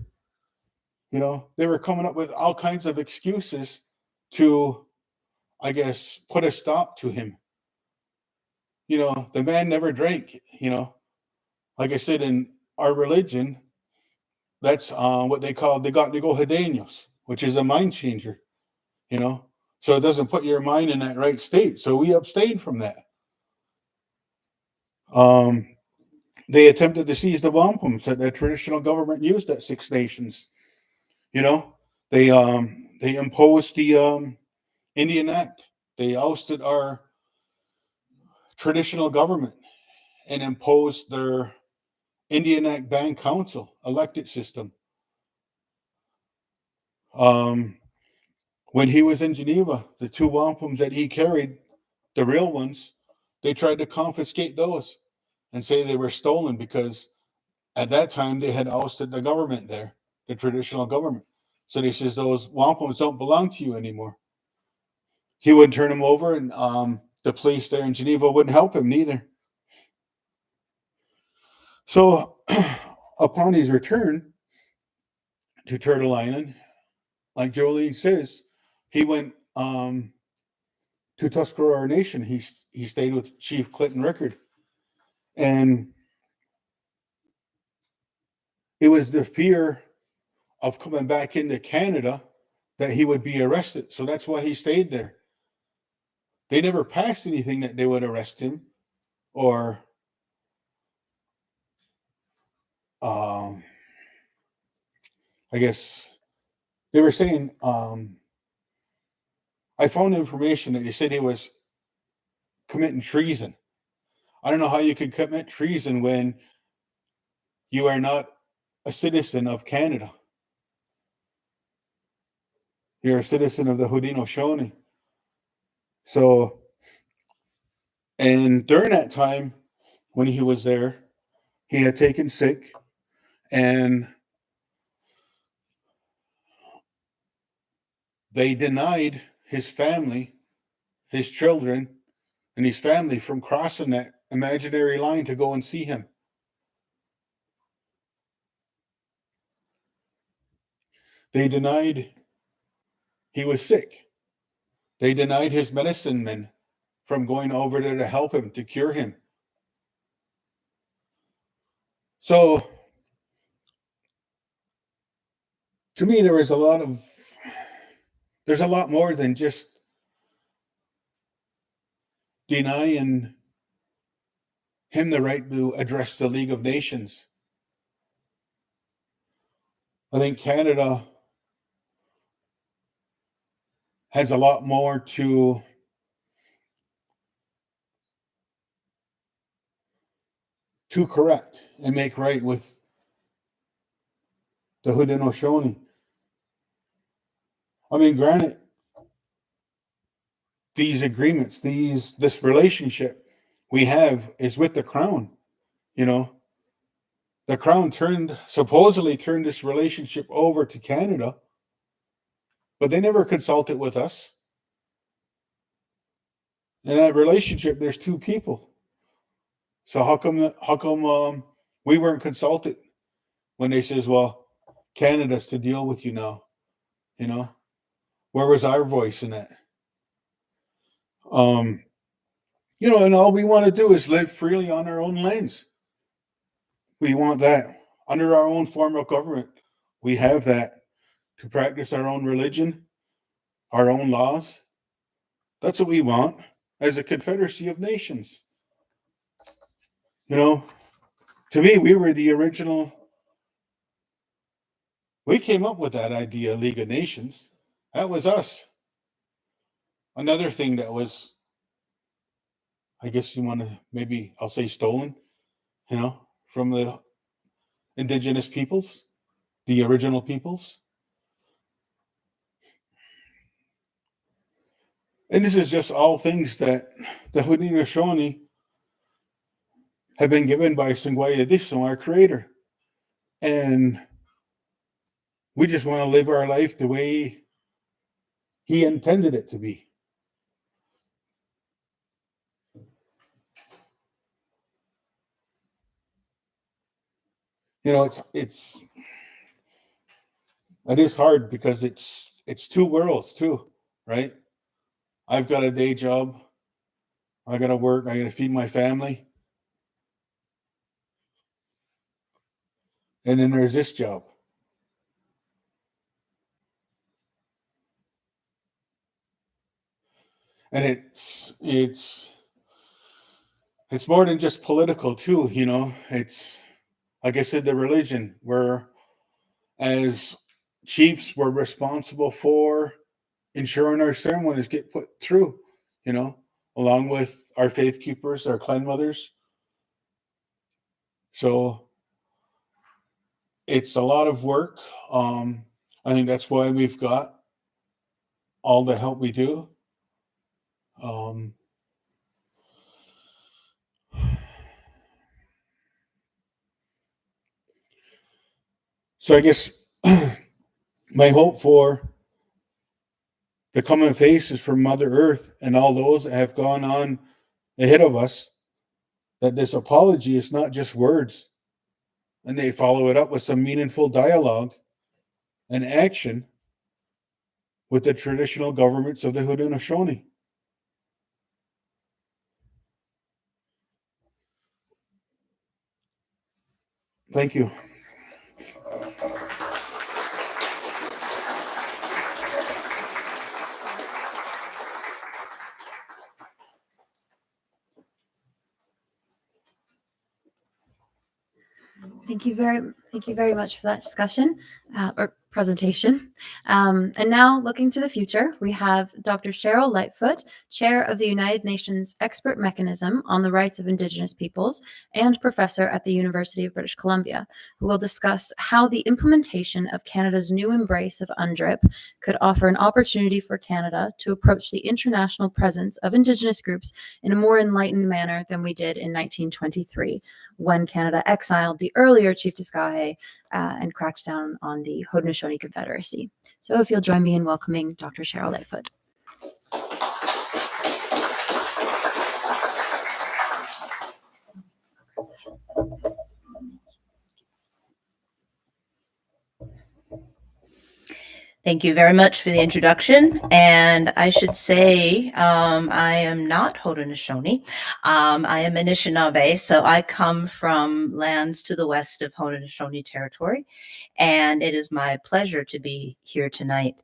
You know, they were coming up with all kinds of excuses to, I guess, put a stop to him. You know, the man never drank, you know. Like I said, in our religion, that's what they go Haudenosaunee, which is a mind changer, you know. So it doesn't put your mind in that right state. So we abstained from that. They attempted to seize the wampums that the traditional government used at Six Nations. You know, they imposed the Indian Act. They ousted our traditional government and imposed their Indian Act Band Council elected system. When he was in Geneva, the two wampums that he carried, the real ones, they tried to confiscate those and say they were stolen because at that time they had ousted the government there, the traditional government. So he says those wampums don't belong to you anymore. He wouldn't turn them over, and the police there in Geneva wouldn't help him neither. So upon his return to Turtle Island, like Jolene says, he went to Tuscarora Nation. He stayed with Chief Clinton Rickard. And it was the fear of coming back into Canada that he would be arrested. So that's why he stayed there. They never passed anything that they would arrest him, or I guess they were saying, I found information that they said he was committing treason. I don't know how you could commit treason when you are not a citizen of Canada. You're a citizen of the Haudenosaunee. So, and during that time, when he was there, he had taken sick, and they denied his family, his children, and his family from crossing that imaginary line to go and see him. They denied he was sick. They denied his medicine men from going over there to help him, to cure him. So, to me, there's a lot more than just denying him the right to address the League of Nations. I think Canada has a lot more to correct and make right with the Haudenosaunee. I mean, granted, these agreements, this relationship we have is with the Crown. You know, the Crown supposedly turned this relationship over to Canada but they never consulted with us. In that relationship, there's two people. So how come we weren't consulted when they says, well, Canada's to deal with you now? You know, where was our voice in that? You know, and all we want to do is live freely on our own lands. We want that under our own form of government. We have that to practice our own religion, our own laws. That's what we want as a confederacy of nations. You know, to me, we were the original. We came up with that idea, League of Nations. That was us. Another thing that was, I guess you want to, maybe I'll say stolen, you know, from the indigenous peoples, the original peoples. And this is just all things that the Haudenosaunee have been given by CIC-Ottawa, our creator. And we just want to live our life the way he intended it to be. You know, it is hard because it's two worlds too, right? I've got a day job. I got to work. I got to feed my family. And then there's this job. And it's more than just political too, you know. It's, like I said, the religion, where as chiefs, we're responsible for ensuring our ceremonies get put through, you know, along with our faith keepers, our clan mothers. So it's a lot of work. I think that's why we've got all the help we do. So I guess my hope for the coming face is for Mother Earth and all those that have gone on ahead of us, that this apology is not just words, and they follow it up with some meaningful dialogue and action with the traditional governments of the Haudenosaunee. Thank you. Thank you very much for that discussion or presentation. And now, looking to the future, we have Dr. Sheryl Lightfoot, Chair of the United Nations Expert Mechanism on the Rights of Indigenous Peoples and Professor at the University of British Columbia, who will discuss how the implementation of Canada's new embrace of UNDRIP could offer an opportunity for Canada to approach the international presence of Indigenous groups in a more enlightened manner than we did in 1923, when Canada exiled the earlier Chief Deskaheh and cracked down on the Haudenosaunee Confederacy. So if you'll join me in welcoming Dr. Sheryl Lightfoot. Thank you very much for the introduction. And I should say, I am not Haudenosaunee. I am Anishinaabe, so I come from lands to the west of Haudenosaunee territory. And it is my pleasure to be here tonight.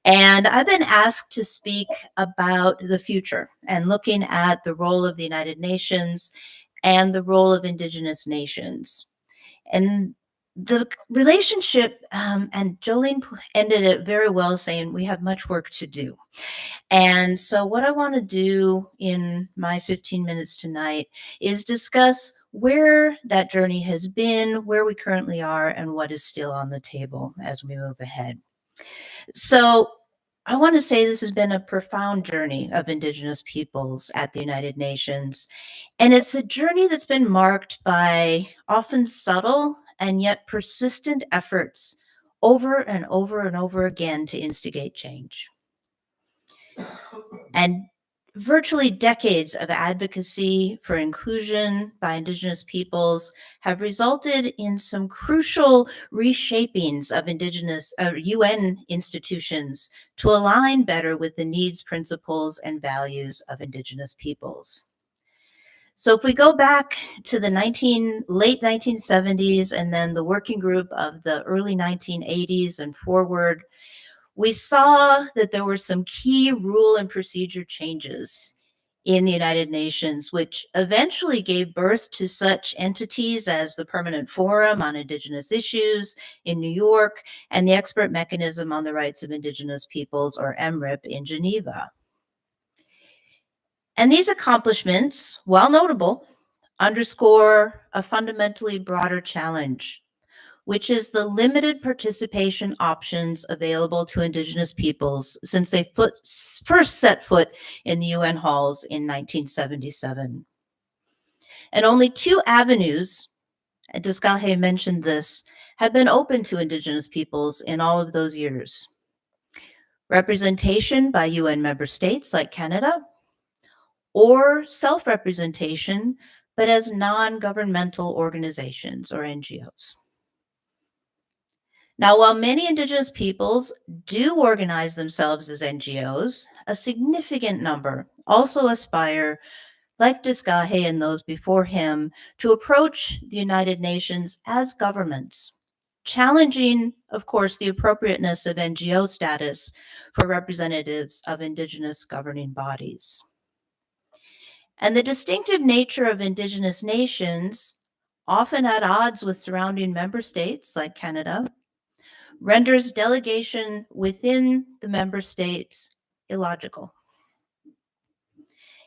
And I've been asked to speak about the future and looking at the role of the United Nations and the role of Indigenous nations. And the relationship, and Jolene ended it very well, saying we have much work to do. And so what I want to do in my 15 minutes tonight is discuss where that journey has been, where we currently are, and what is still on the table as we move ahead. So I want to say this has been a profound journey of Indigenous peoples at the United Nations. And it's a journey that's been marked by often subtle and yet persistent efforts over and over and over again to instigate change. And virtually decades of advocacy for inclusion by Indigenous peoples have resulted in some crucial reshapings of UN institutions to align better with the needs, principles, and values of Indigenous peoples. So if we go back to the late 1970s and then the working group of the early 1980s and forward, we saw that there were some key rule and procedure changes in the United Nations, which eventually gave birth to such entities as the Permanent Forum on Indigenous Issues in New York and the Expert Mechanism on the Rights of Indigenous Peoples, or UNDRIP, in Geneva. And these accomplishments, while notable, underscore a fundamentally broader challenge, which is the limited participation options available to Indigenous peoples since they first set foot in the UN halls in 1977. And only 2 avenues, and Deskaheh mentioned this, have been open to Indigenous peoples in all of those years. Representation by UN member states like Canada, or self-representation, but as non-governmental organizations or NGOs. Now, while many Indigenous peoples do organize themselves as NGOs, a significant number also aspire, like Deskaheh and those before him, to approach the United Nations as governments, challenging, of course, the appropriateness of NGO status for representatives of Indigenous governing bodies. And the distinctive nature of Indigenous nations, often at odds with surrounding member states like Canada, renders delegation within the member states illogical.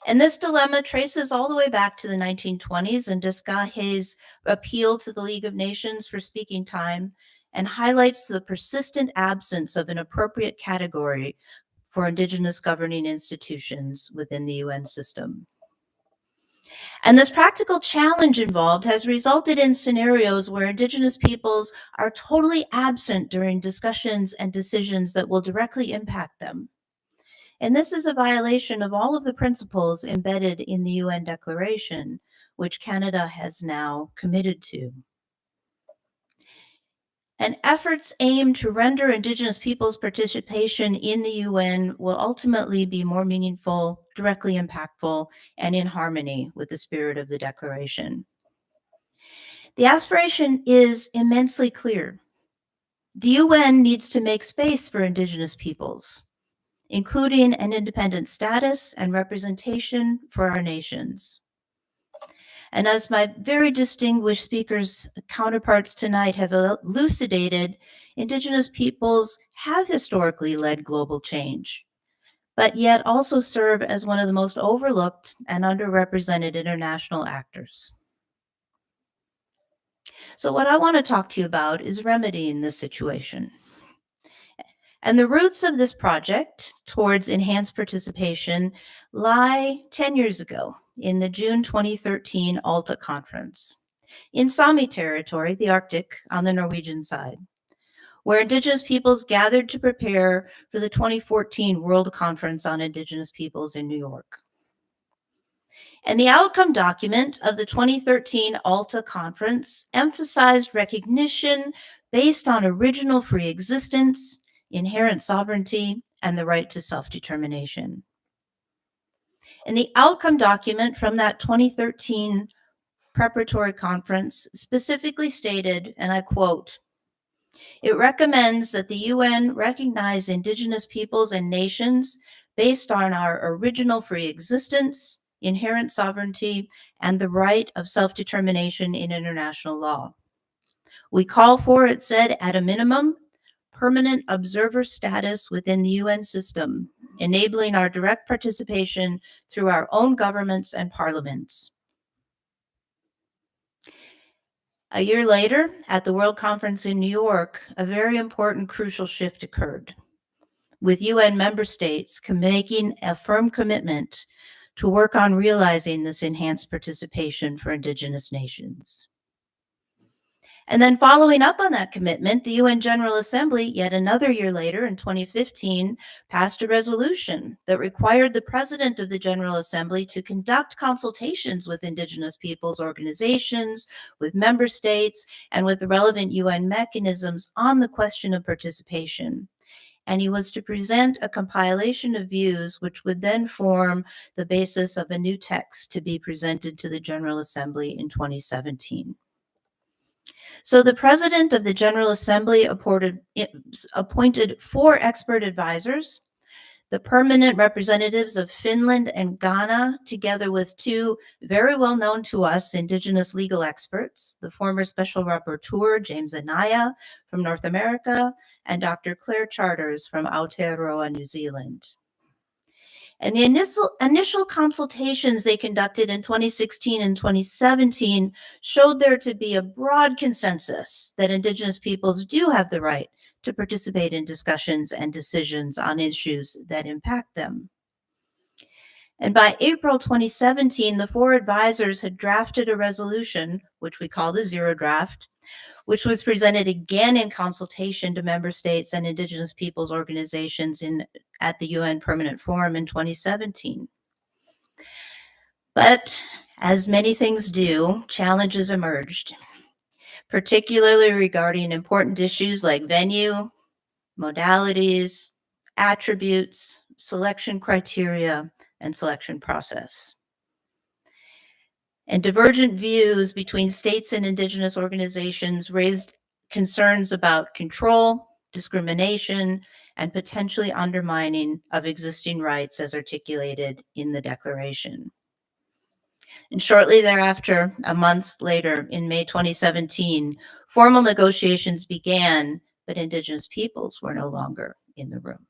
And this dilemma traces all the way back to the 1920s and Deskaheh's appeal to the League of Nations for speaking time, and highlights the persistent absence of an appropriate category for Indigenous governing institutions within the UN system. And this practical challenge involved has resulted in scenarios where Indigenous peoples are totally absent during discussions and decisions that will directly impact them. And this is a violation of all of the principles embedded in the UN Declaration, which Canada has now committed to. And efforts aimed to render Indigenous peoples' participation in the UN will ultimately be more meaningful, directly impactful, and in harmony with the spirit of the Declaration. The aspiration is immensely clear. The UN needs to make space for Indigenous peoples, including an independent status and representation for our nations. And as my very distinguished speakers counterparts tonight have elucidated, Indigenous peoples have historically led global change, but yet also serve as one of the most overlooked and underrepresented international actors. So what I want to talk to you about is remedying this situation. And the roots of this project towards enhanced participation lie 10 years ago in the June 2013 Alta Conference in Sami territory, the Arctic, on the Norwegian side, where Indigenous peoples gathered to prepare for the 2014 World Conference on Indigenous Peoples in New York. And the outcome document of the 2013 Alta Conference emphasized recognition based on original free existence, inherent sovereignty, and the right to self-determination. And the outcome document from that 2013 preparatory conference specifically stated, and I quote, "It recommends that the UN recognize Indigenous peoples and nations based on our original free existence, inherent sovereignty, and the right of self-determination in international law. We call for," it said, "at a minimum, permanent observer status within the UN system, enabling our direct participation through our own governments and parliaments." A year later, at the World Conference in New York, a very important, crucial shift occurred, with UN member states making a firm commitment to work on realizing this enhanced participation for Indigenous nations. And then following up on that commitment, the UN General Assembly, yet another year later in 2015, passed a resolution that required the President of the General Assembly to conduct consultations with Indigenous peoples organizations, with member states, and with the relevant UN mechanisms on the question of participation. And he was to present a compilation of views which would then form the basis of a new text to be presented to the General Assembly in 2017. So the President of the General Assembly appointed 4 expert advisors, the permanent representatives of Finland and Ghana, together with 2 very well known to us Indigenous legal experts, the former Special Rapporteur James Anaya from North America and Dr. Claire Charters from Aotearoa, New Zealand. And the initial consultations they conducted in 2016 and 2017 showed there to be a broad consensus that Indigenous peoples do have the right to participate in discussions and decisions on issues that impact them. And by April 2017, the 4 advisors had drafted a resolution, which we call the Zero Draft, which was presented again in consultation to member states and Indigenous peoples organizations at the UN Permanent Forum in 2017. But as many things do, challenges emerged, particularly regarding important issues like venue, modalities, attributes, selection criteria, and selection process. And divergent views between states and Indigenous organizations raised concerns about control, discrimination, and potentially undermining of existing rights as articulated in the Declaration. And shortly thereafter, a month later, in May 2017, formal negotiations began, but Indigenous peoples were no longer in the room.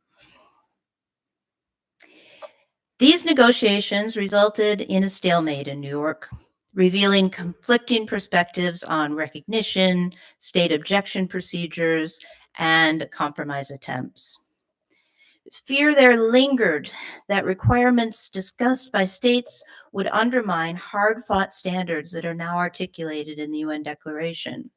These negotiations resulted in a stalemate in New York, revealing conflicting perspectives on recognition, state objection procedures, and compromise attempts. Fear there lingered that requirements discussed by states would undermine hard-fought standards that are now articulated in the UN Declaration.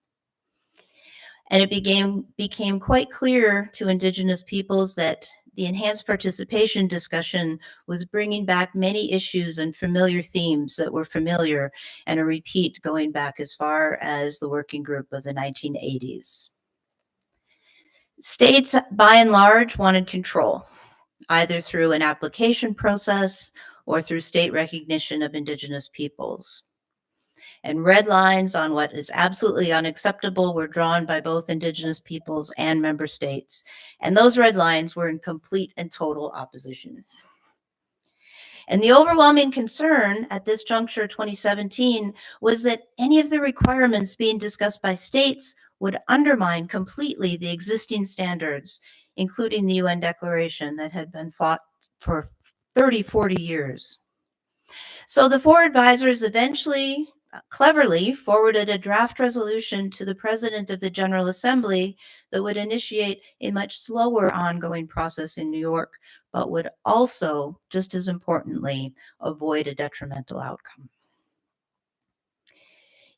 And it became quite clear to Indigenous peoples that the enhanced participation discussion was bringing back many issues and familiar themes that were familiar and a repeat going back as far as the working group of the 1980s. States, by and large, wanted control, either through an application process or through state recognition of Indigenous peoples. And red lines on what is absolutely unacceptable were drawn by both Indigenous peoples and member states. And those red lines were in complete and total opposition. And the overwhelming concern at this juncture, 2017, was that any of the requirements being discussed by states would undermine completely the existing standards, including the UN Declaration that had been fought for 30, 40 years. So the 4 advisors eventually cleverly forwarded a draft resolution to the President of the General Assembly that would initiate a much slower ongoing process in New York, but would also, just as importantly, avoid a detrimental outcome.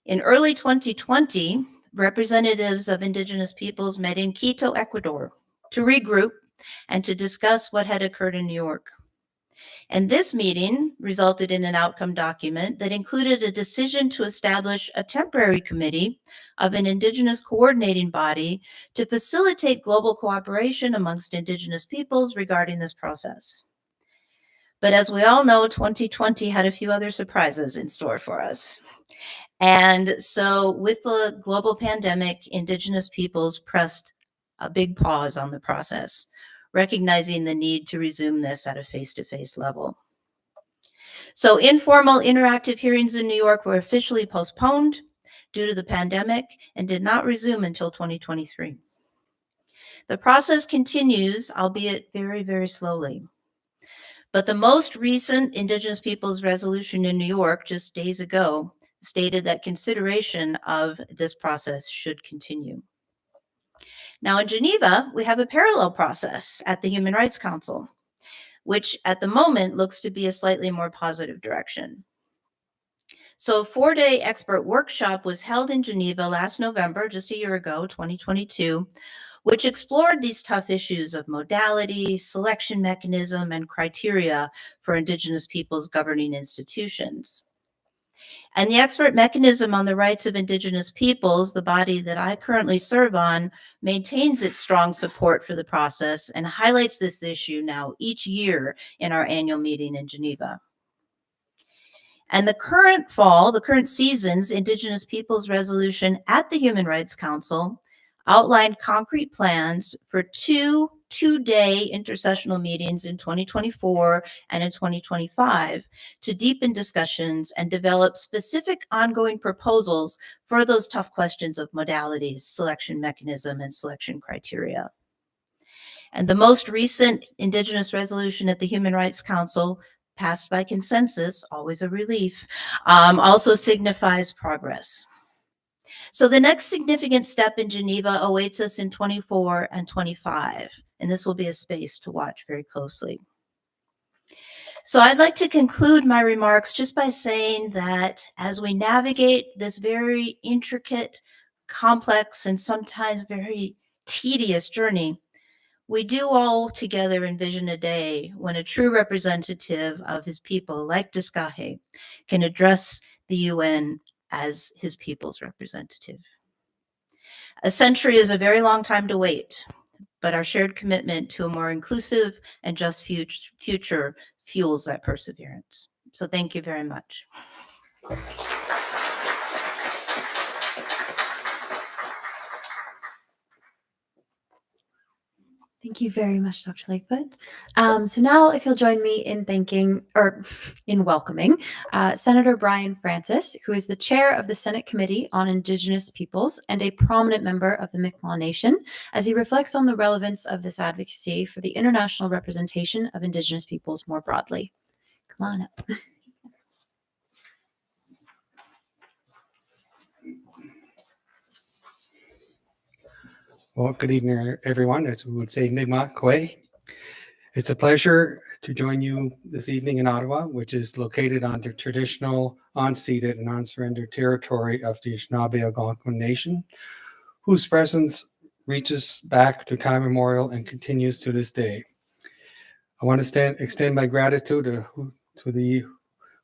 In early 2020, representatives of Indigenous peoples met in Quito, Ecuador, to regroup and to discuss what had occurred in New York. And this meeting resulted in an outcome document that included a decision to establish a temporary committee of an Indigenous coordinating body to facilitate global cooperation amongst Indigenous peoples regarding this process. But as we all know, 2020 had a few other surprises in store for us. And so with the global pandemic, Indigenous peoples pressed a big pause on the process, recognizing the need to resume this at a face-to-face level. So informal interactive hearings in New York were officially postponed due to the pandemic and did not resume until 2023. The process continues, albeit very, very slowly. But the most recent Indigenous Peoples resolution in New York, just days ago, stated that consideration of this process should continue. Now in Geneva, we have a parallel process at the Human Rights Council, which at the moment looks to be a slightly more positive direction. So a 4-day expert workshop was held in Geneva last November, just a year ago, 2022, which explored these tough issues of modality, selection mechanism, and criteria for Indigenous peoples governing institutions. And the expert mechanism on the rights of Indigenous peoples, the body that I currently serve on, maintains its strong support for the process and highlights this issue now each year in our annual meeting in Geneva. And the current season's Indigenous Peoples resolution at the Human Rights Council outlined concrete plans for two-day intercessional meetings in 2024 and in 2025 to deepen discussions and develop specific ongoing proposals for those tough questions of modalities, selection mechanism, and selection criteria. And the most recent Indigenous resolution at the Human Rights Council, passed by consensus, always a relief, also signifies progress. So the next significant step in Geneva awaits us in 24 and 25, and this will be a space to watch very closely. So I'd like to conclude my remarks just by saying that as we navigate this very intricate, complex, and sometimes very tedious journey, we do all together envision a day when a true representative of his people, like Deskaheh, can address the UN as his people's representative. A century is a very long time to wait, but our shared commitment to a more inclusive and just future fuels that perseverance. So thank you very much. Thank you very much, Dr. Lightfoot. So now if you'll join me in thanking, or in welcoming, Senator Brian Francis, who is the chair of the Senate Committee on Indigenous Peoples and a prominent member of the Mi'kmaq Nation, as he reflects on the relevance of this advocacy for the international representation of Indigenous peoples more broadly. Come on up. Well, good evening, everyone. As we would say, Mi'kmaq Kwe. It's a pleasure to join you this evening in Ottawa, which is located on the traditional, unceded, and unsurrendered territory of the Anishinaabe Algonquin Nation, whose presence reaches back to time immemorial and continues to this day. I want to extend my gratitude to the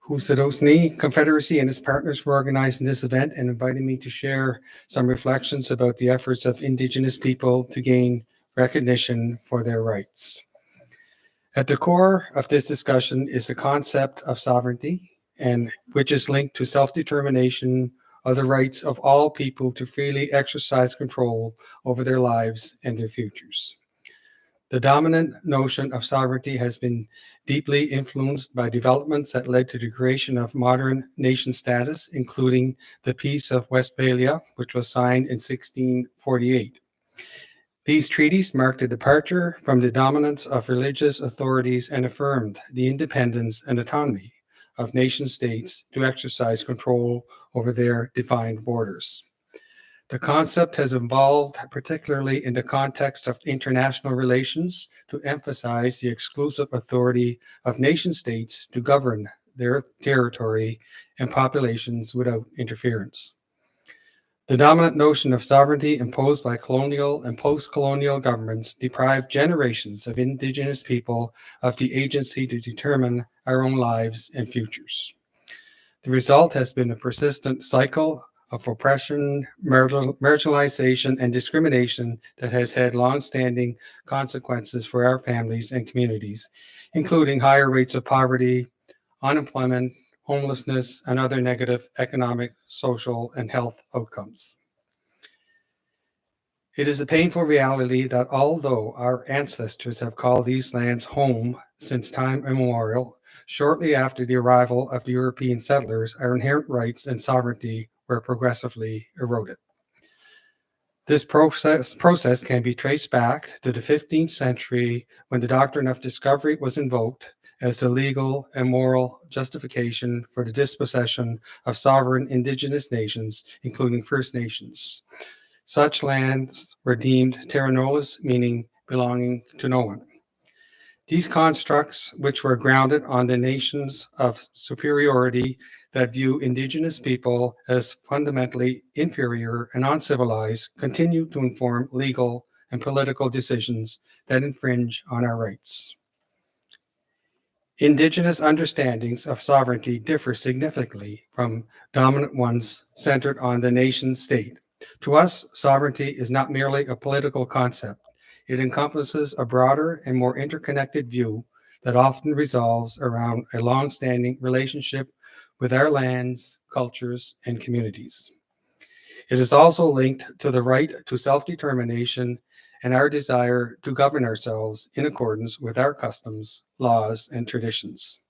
Haudenosaunee Confederacy and its partners for organizing this event and inviting me to share some reflections about the efforts of Indigenous people to gain recognition for their rights. At the core of this discussion is the concept of sovereignty, and which is linked to self-determination of the rights of all people to freely exercise control over their lives and their futures. The dominant notion of sovereignty has been deeply influenced by developments that led to the creation of modern nation status, including the Peace of Westphalia, which was signed in 1648. These treaties marked a departure from the dominance of religious authorities and affirmed the independence and autonomy of nation states to exercise control over their defined borders. The concept has evolved, particularly in the context of international relations, to emphasize the exclusive authority of nation states to govern their territory and populations without interference. The dominant notion of sovereignty imposed by colonial and post-colonial governments deprived generations of Indigenous people of the agency to determine our own lives and futures. The result has been a persistent cycle of oppression, marginalization, and discrimination that has had long-standing consequences for our families and communities, including higher rates of poverty, unemployment, homelessness, and other negative economic, social, and health outcomes. It is a painful reality that although our ancestors have called these lands home since time immemorial, shortly after the arrival of the European settlers, our inherent rights and sovereignty were progressively eroded. This process can be traced back to the 15th century when the doctrine of discovery was invoked as the legal and moral justification for the dispossession of sovereign Indigenous nations, including First Nations. Such lands were deemed terra nullius, meaning belonging to no one. These constructs, which were grounded on the notions of superiority that view Indigenous people as fundamentally inferior and uncivilized, continue to inform legal and political decisions that infringe on our rights. Indigenous understandings of sovereignty differ significantly from dominant ones centered on the nation state. To us, sovereignty is not merely a political concept. It encompasses a broader and more interconnected view that often revolves around a long-standing relationship with our lands, cultures, and communities. It is also linked to the right to self-determination and our desire to govern ourselves in accordance with our customs, laws, and traditions.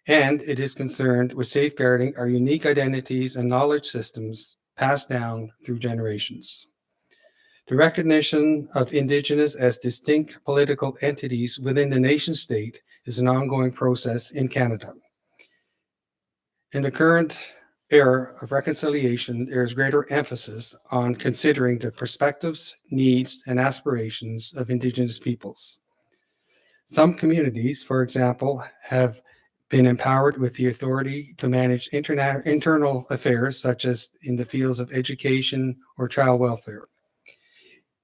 And it is concerned with safeguarding our unique identities and knowledge systems passed down through generations. The recognition of Indigenous as distinct political entities within the nation state is an ongoing process in Canada. In the current era of reconciliation, there is greater emphasis on considering the perspectives, needs, and aspirations of Indigenous peoples. Some communities, for example, have been empowered with the authority to manage internal affairs, such as in the fields of education or child welfare.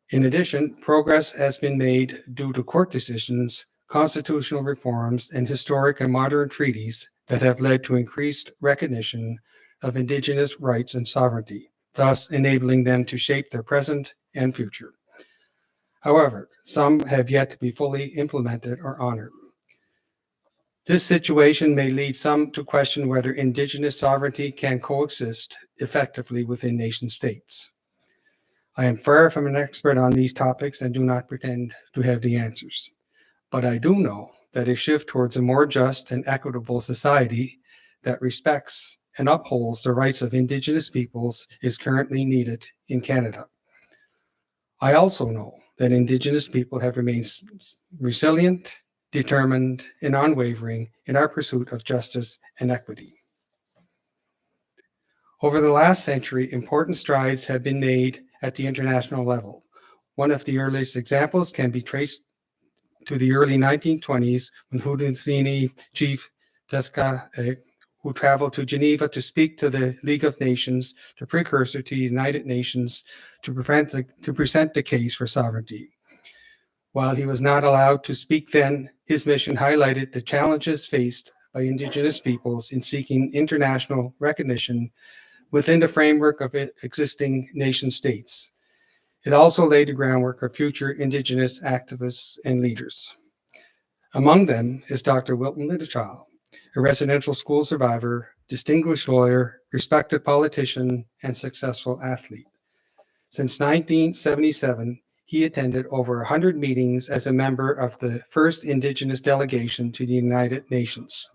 In addition, progress has been made due to court decisions, constitutional reforms, and historic and modern treaties that have led to increased recognition of Indigenous rights and sovereignty, thus enabling them to shape their present and future. However, some have yet to be fully implemented or honored. This situation may lead some to question whether Indigenous sovereignty can coexist effectively within nation states. I am far from an expert on these topics and do not pretend to have the answers. But I do know that a shift towards a more just and equitable society that respects and upholds the rights of Indigenous peoples is currently needed in Canada. I also know that Indigenous people have remained resilient, determined, and unwavering in our pursuit of justice and equity. Over the last century, important strides have been made at the international level. One of the earliest examples can be traced to the early 1920s when Haudenosaunee Chief Deskaheh, who traveled to Geneva to speak to the League of Nations, the precursor to the United Nations, to present the case for sovereignty. While he was not allowed to speak then, his mission highlighted the challenges faced by Indigenous peoples in seeking international recognition within the framework of existing nation states. It also laid the groundwork for future Indigenous activists and leaders. Among them is Dr. Wilton Littlechild, a residential school survivor, distinguished lawyer, respected politician, and successful athlete. Since 1977, he attended over 100 meetings as a member of the first Indigenous delegation to the United Nations.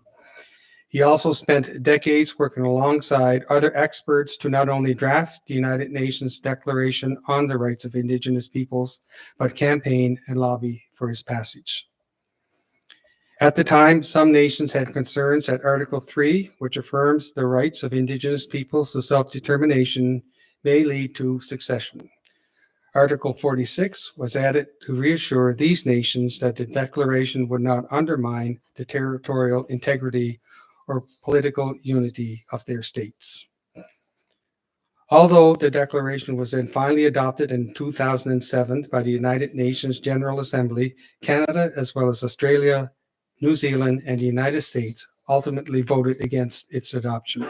He also spent decades working alongside other experts to not only draft the United Nations Declaration on the Rights of Indigenous Peoples, but campaign and lobby for his passage. At the time, some nations had concerns that Article 3, which affirms the rights of Indigenous peoples to self-determination, may lead to secession. Article 46 was added to reassure these nations that the declaration would not undermine the territorial integrity or political unity of their states. Although the declaration was then finally adopted in 2007 by the United Nations General Assembly, Canada, as well as Australia, New Zealand, and the United States ultimately voted against its adoption.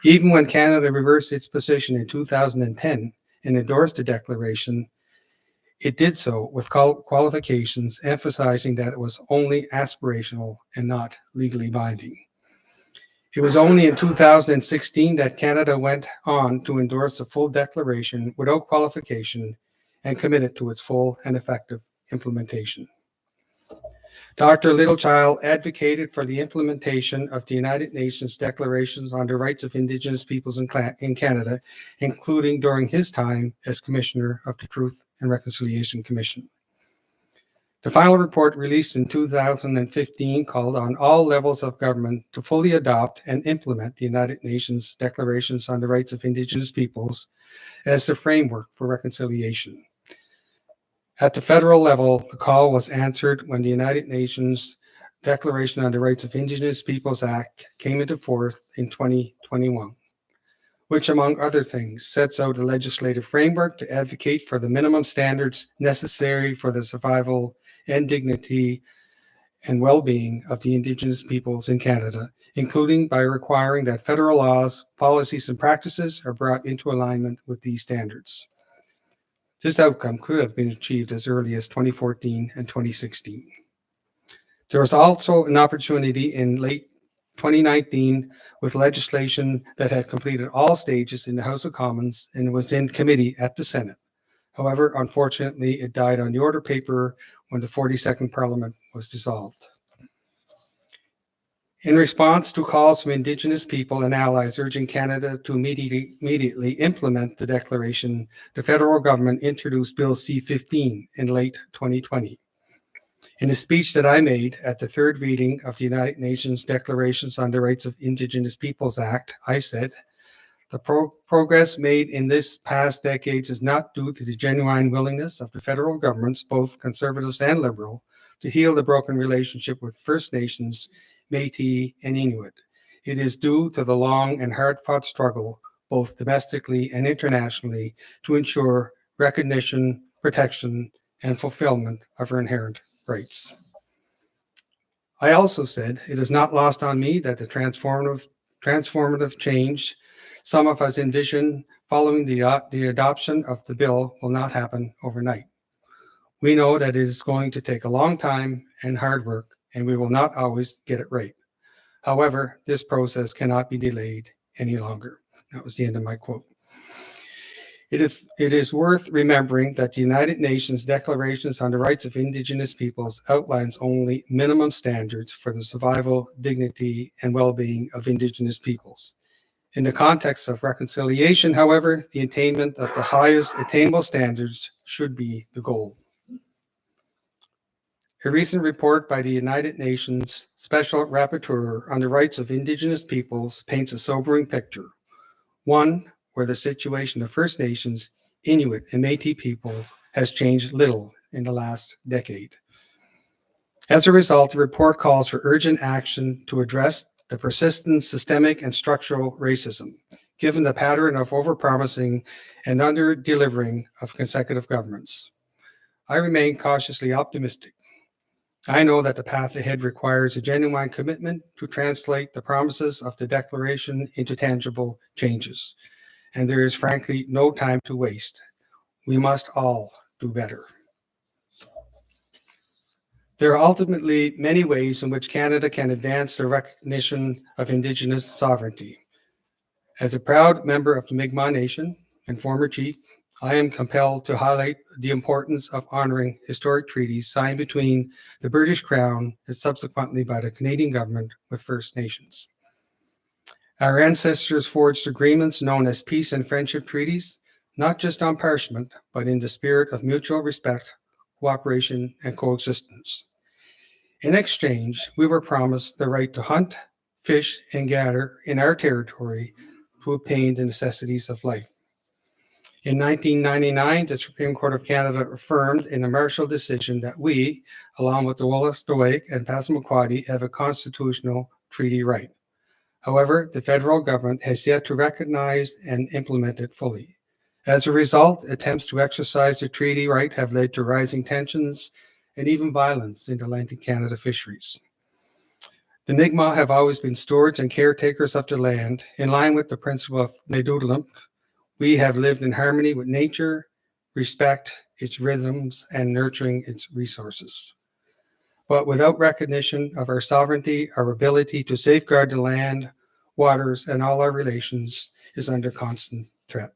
Even when Canada reversed its position in 2010 and endorsed the declaration, it did so with qualifications emphasizing that it was only aspirational and not legally binding. It was only in 2016 that Canada went on to endorse the full declaration without qualification and committed to its full and effective implementation. Dr. Littlechild advocated for the implementation of the United Nations Declarations on the Rights of Indigenous Peoples in Canada, including during his time as Commissioner of the Truth and Reconciliation Commission. The final report released in 2015 called on all levels of government to fully adopt and implement the United Nations Declarations on the Rights of Indigenous Peoples as the framework for reconciliation. At the federal level, the call was answered when the United Nations Declaration on the Rights of Indigenous Peoples Act came into force in 2021, which, among other things, sets out a legislative framework to advocate for the minimum standards necessary for the survival and dignity and well-being of the Indigenous peoples in Canada, including by requiring that federal laws, policies, and practices are brought into alignment with these standards. This outcome could have been achieved as early as 2014 and 2016. There was also an opportunity in late 2019 with legislation that had completed all stages in the House of Commons and was in committee at the Senate. However, unfortunately, it died on the order paper when the 42nd Parliament was dissolved. In response to calls from Indigenous people and allies urging Canada to immediately implement the declaration, the federal government introduced Bill C-15 in late 2020. In a speech that I made at the third reading of the United Nations Declarations on the Rights of Indigenous Peoples Act, I said, "The progress made in this past decades is not due to the genuine willingness of the federal governments, both conservatives and liberal, to heal the broken relationship with First Nations, Métis, and Inuit. It is due to the long and hard-fought struggle, both domestically and internationally, to ensure recognition, protection, and fulfillment of our inherent rights." I also said, "It is not lost on me that the transformative change some of us envision following the adoption of the bill will not happen overnight. We know that it is going to take a long time and hard work, and we will not always get it right. However, this process cannot be delayed any longer." That was the end of my quote. It is worth remembering that the United Nations Declarations on the Rights of Indigenous Peoples outlines only minimum standards for the survival, dignity, and well-being of Indigenous peoples. In the context of reconciliation, however, the attainment of the highest attainable standards should be the goal. A recent report by the United Nations Special Rapporteur on the Rights of Indigenous Peoples paints a sobering picture, one where the situation of First Nations, Inuit, and Métis peoples has changed little in the last decade. As a result, the report calls for urgent action to address the persistent systemic and structural racism, given the pattern of overpromising and under-delivering of consecutive governments. I remain cautiously optimistic. I know that the path ahead requires a genuine commitment to translate the promises of the Declaration into tangible changes, and there is frankly no time to waste. We must all do better. There are ultimately many ways in which Canada can advance the recognition of Indigenous sovereignty. As a proud member of the Mi'kmaq Nation and former chief, I am compelled to highlight the importance of honoring historic treaties signed between the British Crown and subsequently by the Canadian government with First Nations. Our ancestors forged agreements known as peace and friendship treaties, not just on parchment, but in the spirit of mutual respect, cooperation, and coexistence. In exchange, we were promised the right to hunt, fish, and gather in our territory to obtain the necessities of life. In 1999, the Supreme Court of Canada affirmed in a Marshall decision that we, along with the Wolastoqey and Passamaquoddy, have a constitutional treaty right. However, the federal government has yet to recognize and implement it fully. As a result, attempts to exercise the treaty right have led to rising tensions and even violence in Atlantic Canada fisheries. The Mi'kmaq have always been stewards and caretakers of the land. In line with the principle of Nedudalimk, we have lived in harmony with nature, respect its rhythms, and nurturing its resources. But without recognition of our sovereignty, our ability to safeguard the land, waters, and all our relations is under constant threat.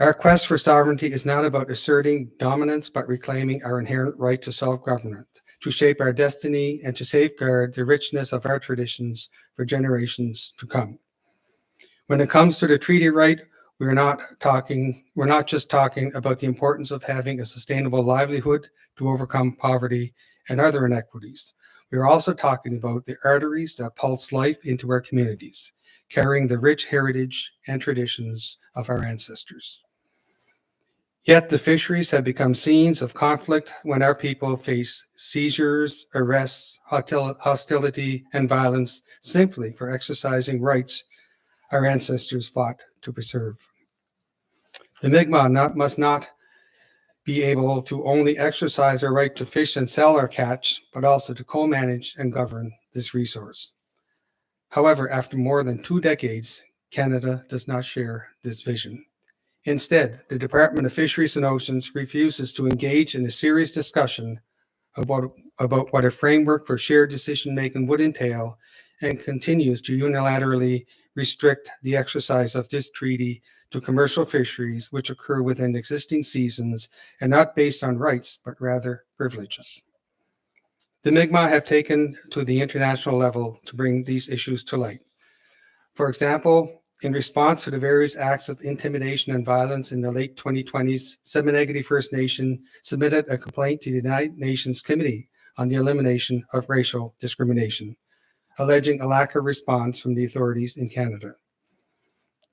Our quest for sovereignty is not about asserting dominance, but reclaiming our inherent right to self-government, to shape our destiny, and to safeguard the richness of our traditions for generations to come. When it comes to the treaty right, we're not just talking about the importance of having a sustainable livelihood to overcome poverty and other inequities. We are also talking about the arteries that pulse life into our communities, carrying the rich heritage and traditions of our ancestors. Yet the fisheries have become scenes of conflict when our people face seizures, arrests, hostility, and violence simply for exercising rights our ancestors fought to preserve. The Mi'kmaq must not be able to only exercise our right to fish and sell our catch, but also to co-manage and govern this resource. However, after more than 2 decades, Canada does not share this vision. Instead, the Department of Fisheries and Oceans refuses to engage in a serious discussion about what a framework for shared decision-making would entail, and continues to unilaterally restrict the exercise of this treaty to commercial fisheries which occur within existing seasons and not based on rights, but rather privileges. The Mi'kmaq have taken to the international level to bring these issues to light. For example, in response to the various acts of intimidation and violence in the late 2020s, Seminegati First Nation submitted a complaint to the United Nations Committee on the Elimination of Racial Discrimination, alleging a lack of response from the authorities in Canada.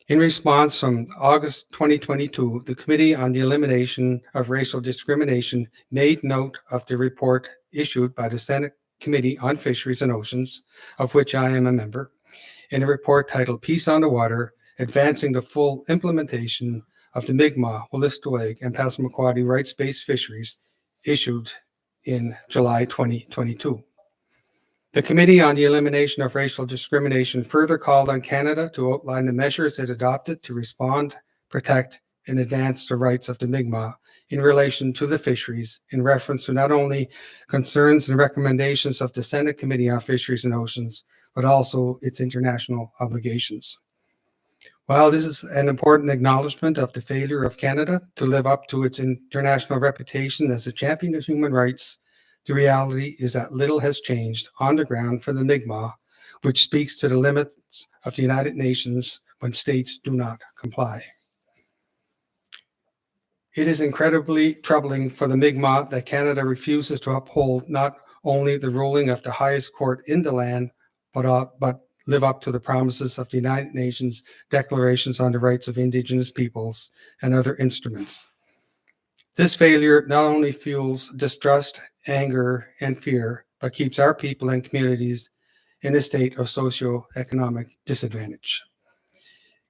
In response, from August 2022, the Committee on the Elimination of Racial Discrimination made note of the report issued by the Senate Committee on Fisheries and Oceans, of which I am a member, in a report titled Peace on the Water, Advancing the Full Implementation of the Mi'kmaq, Wolastoqiyik, and Passamaquoddy Rights-Based Fisheries, issued in July 2022. The Committee on the Elimination of Racial Discrimination further called on Canada to outline the measures it adopted to respond, protect, and advance the rights of the Mi'kmaq in relation to the fisheries, in reference to not only concerns and recommendations of the Senate Committee on Fisheries and Oceans, but also its international obligations. While this is an important acknowledgement of the failure of Canada to live up to its international reputation as a champion of human rights, the reality is that little has changed on the ground for the Mi'kmaq, which speaks to the limits of the United Nations when states do not comply. It is incredibly troubling for the Mi'kmaq that Canada refuses to uphold not only the ruling of the highest court in the land, but live up to the promises of the United Nations declarations on the rights of Indigenous peoples and other instruments. This failure not only fuels distrust, anger, and fear, but keeps our people and communities in a state of socioeconomic disadvantage.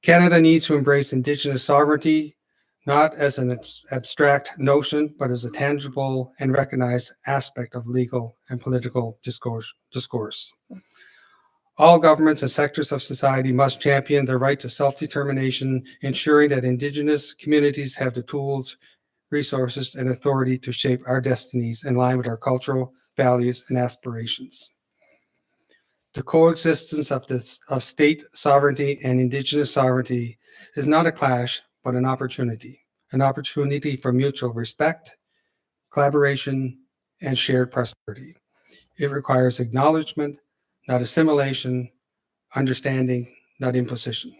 Canada needs to embrace Indigenous sovereignty, not as an abstract notion, but as a tangible and recognized aspect of legal and political discourse. All governments and sectors of society must champion the right to self-determination, ensuring that Indigenous communities have the tools, resources, and authority to shape our destinies in line with our cultural values and aspirations. The coexistence of state sovereignty and Indigenous sovereignty is not a clash, but an opportunity for mutual respect, collaboration, and shared prosperity. It requires acknowledgement, not assimilation, understanding, not imposition.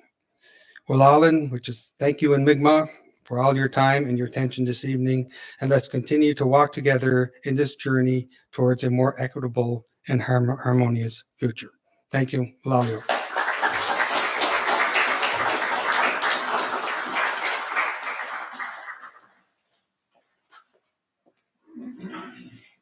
Walalan, which is thank you in Mi'kmaq for all your time and your attention this evening, and let's continue to walk together in this journey towards a more equitable and harmonious future. Thank you. Lalio.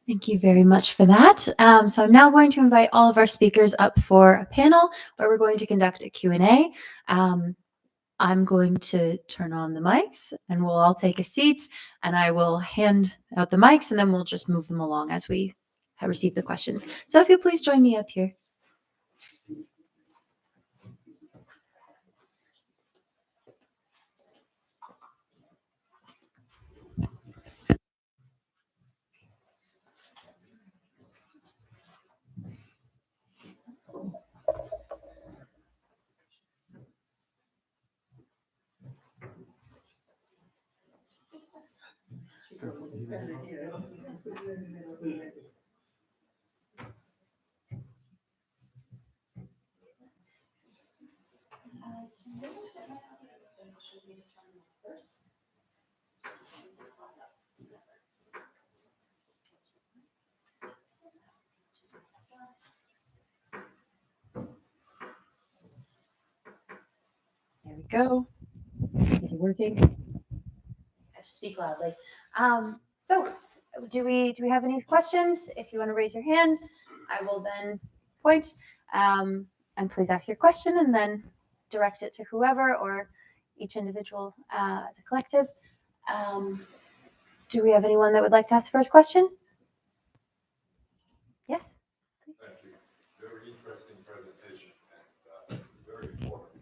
Thank you very much for that. So I'm now going to invite all of our speakers up for a panel where we're going to conduct a Q&A. I'm going to turn on the mics and we'll all take a seat, and I will hand out the mics and then we'll just move them along as we receive the questions. So if you'll please join me up here. There we go. Is it working? have to speak loudly. So do we have any questions? If you want to raise your hand, I will then point. And please ask your question and then direct it to whoever or each individual as a collective. Do we have anyone that would like to ask the first question? Yes. Thank you. Very interesting presentation and very informative.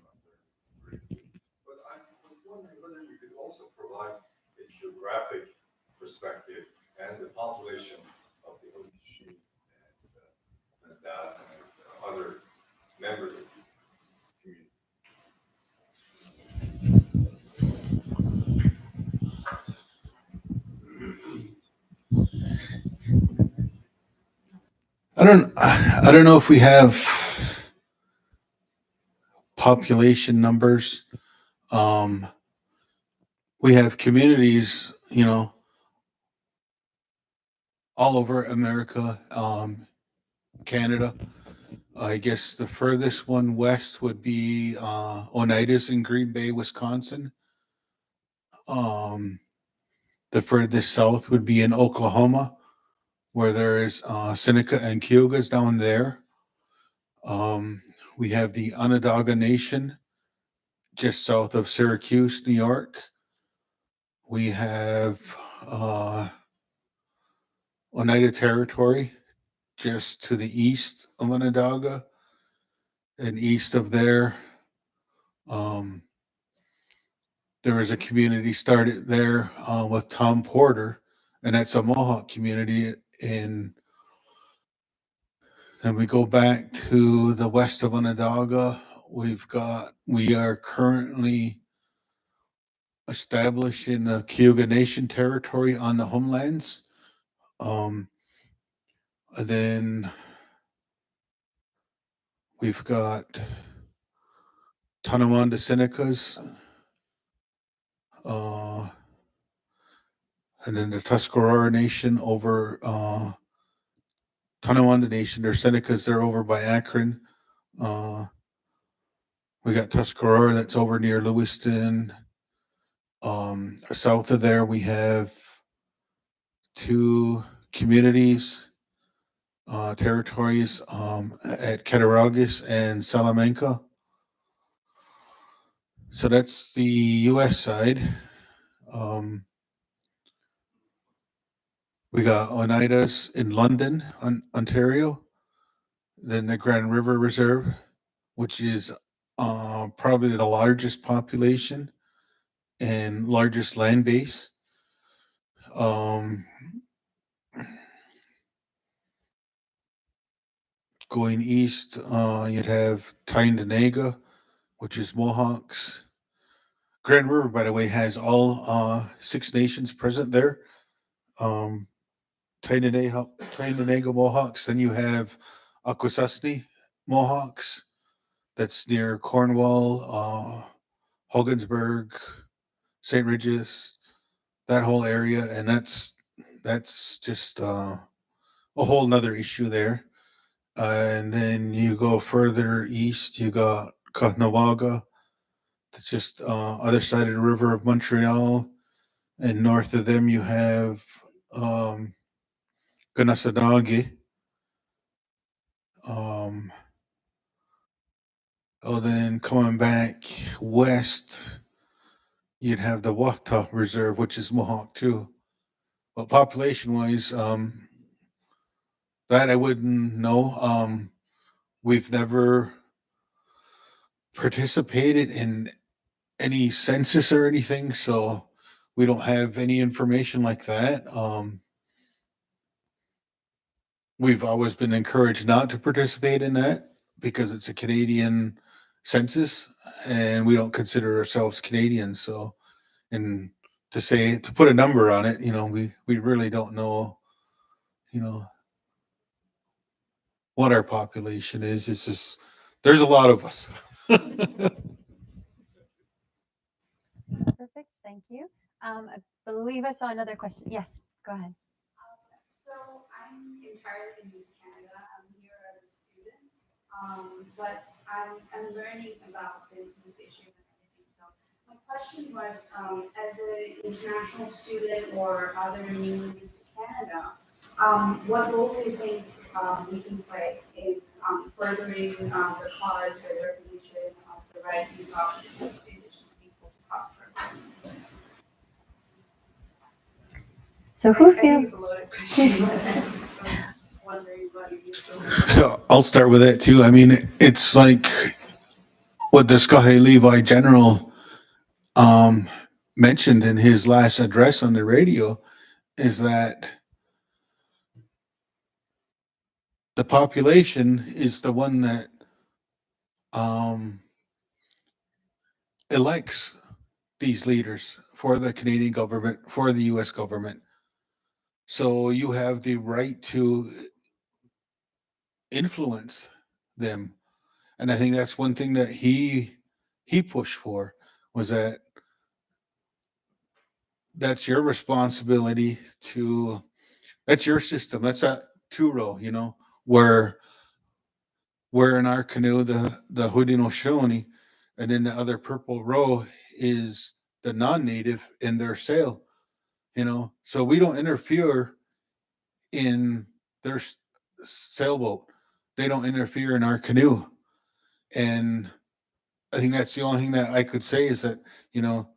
But I was wondering whether you could also provide a geographic perspective and the population of the Haudenosaunee and that and other members of the community. I don't know if we have population numbers. We have communities, you know, all over America, Canada. I guess the furthest one west would be Oneidas in Green Bay, Wisconsin. The furthest south would be in Oklahoma, where there is Seneca and Cayugas down there. We have the Onondaga Nation just south of Syracuse, New York. We have Oneida Territory just to the east of Onondaga, and east of there, there is a community started there with Tom Porter, and that's a Mohawk community. And then we go back to the west of Onondaga. We are currently established in the Cayuga Nation territory on the homelands. And then we've got Tonawanda Senecas, and then the Tuscarora Nation over Tonawanda Nation. They're Senecas, they're over by Akron. We got Tuscarora that's over near Lewiston. South of there, we have two communities, territories at Cattaraugus and Salamanca. So that's the U.S. side. We got Oneidas in London, Ontario. Then the Grand River Reserve, which is probably the largest population and largest land base. Going east, you'd have Tyendinaga, which is Mohawks. Grand River, by the way, has all 6 nations present there. Tyendinaga Mohawks. Then you have Akwesasne Mohawks. That's near Cornwall, Hogansburg, St. Regis, that whole area, and that's just a whole nother issue there. And then you go further east, you got Caughnawaga. That's just other side of the river of Montreal, and north of them you have Haudenosaunee. Then coming back west, you'd have the Wata Reserve, which is Mohawk too. But population-wise, that I wouldn't know. We've never participated in any census or anything, so we don't have any information like that. We've always been encouraged not to participate in that because it's a Canadian census and we don't consider ourselves Canadians. So, and to put a number on it, we really don't know, what our population is. It's just, there's a lot of us. Perfect. Thank you. I believe I saw another question. Yes, go ahead. So I'm entirely new to Canada. I'm here as a student, but I'm learning about these issues and everything. So My question was, as an international student or other new news to Canada, what role do you think we can play in furthering the cause for the recognition of the rights and sovereignty of Indigenous peoples and Professor? So who I think feels? it's a loaded question, but I was just wondering what you feel. So I'll start with it too. I mean, it's like what the Deskaheh Levi General mentioned in his last address on the radio is that the population is the one that elects these leaders for the Canadian government, for the US government. So you have the right to influence them. And I think that's one thing that he pushed for, was that that's your responsibility to, that's your system. That's that two row, you know, where we're in our canoe, the Haudenosaunee, and then the other purple row is the non-native in their sail, you know. So we don't interfere in their sailboat. They don't interfere in our canoe. And I think that's the only thing that I could say is that, you know,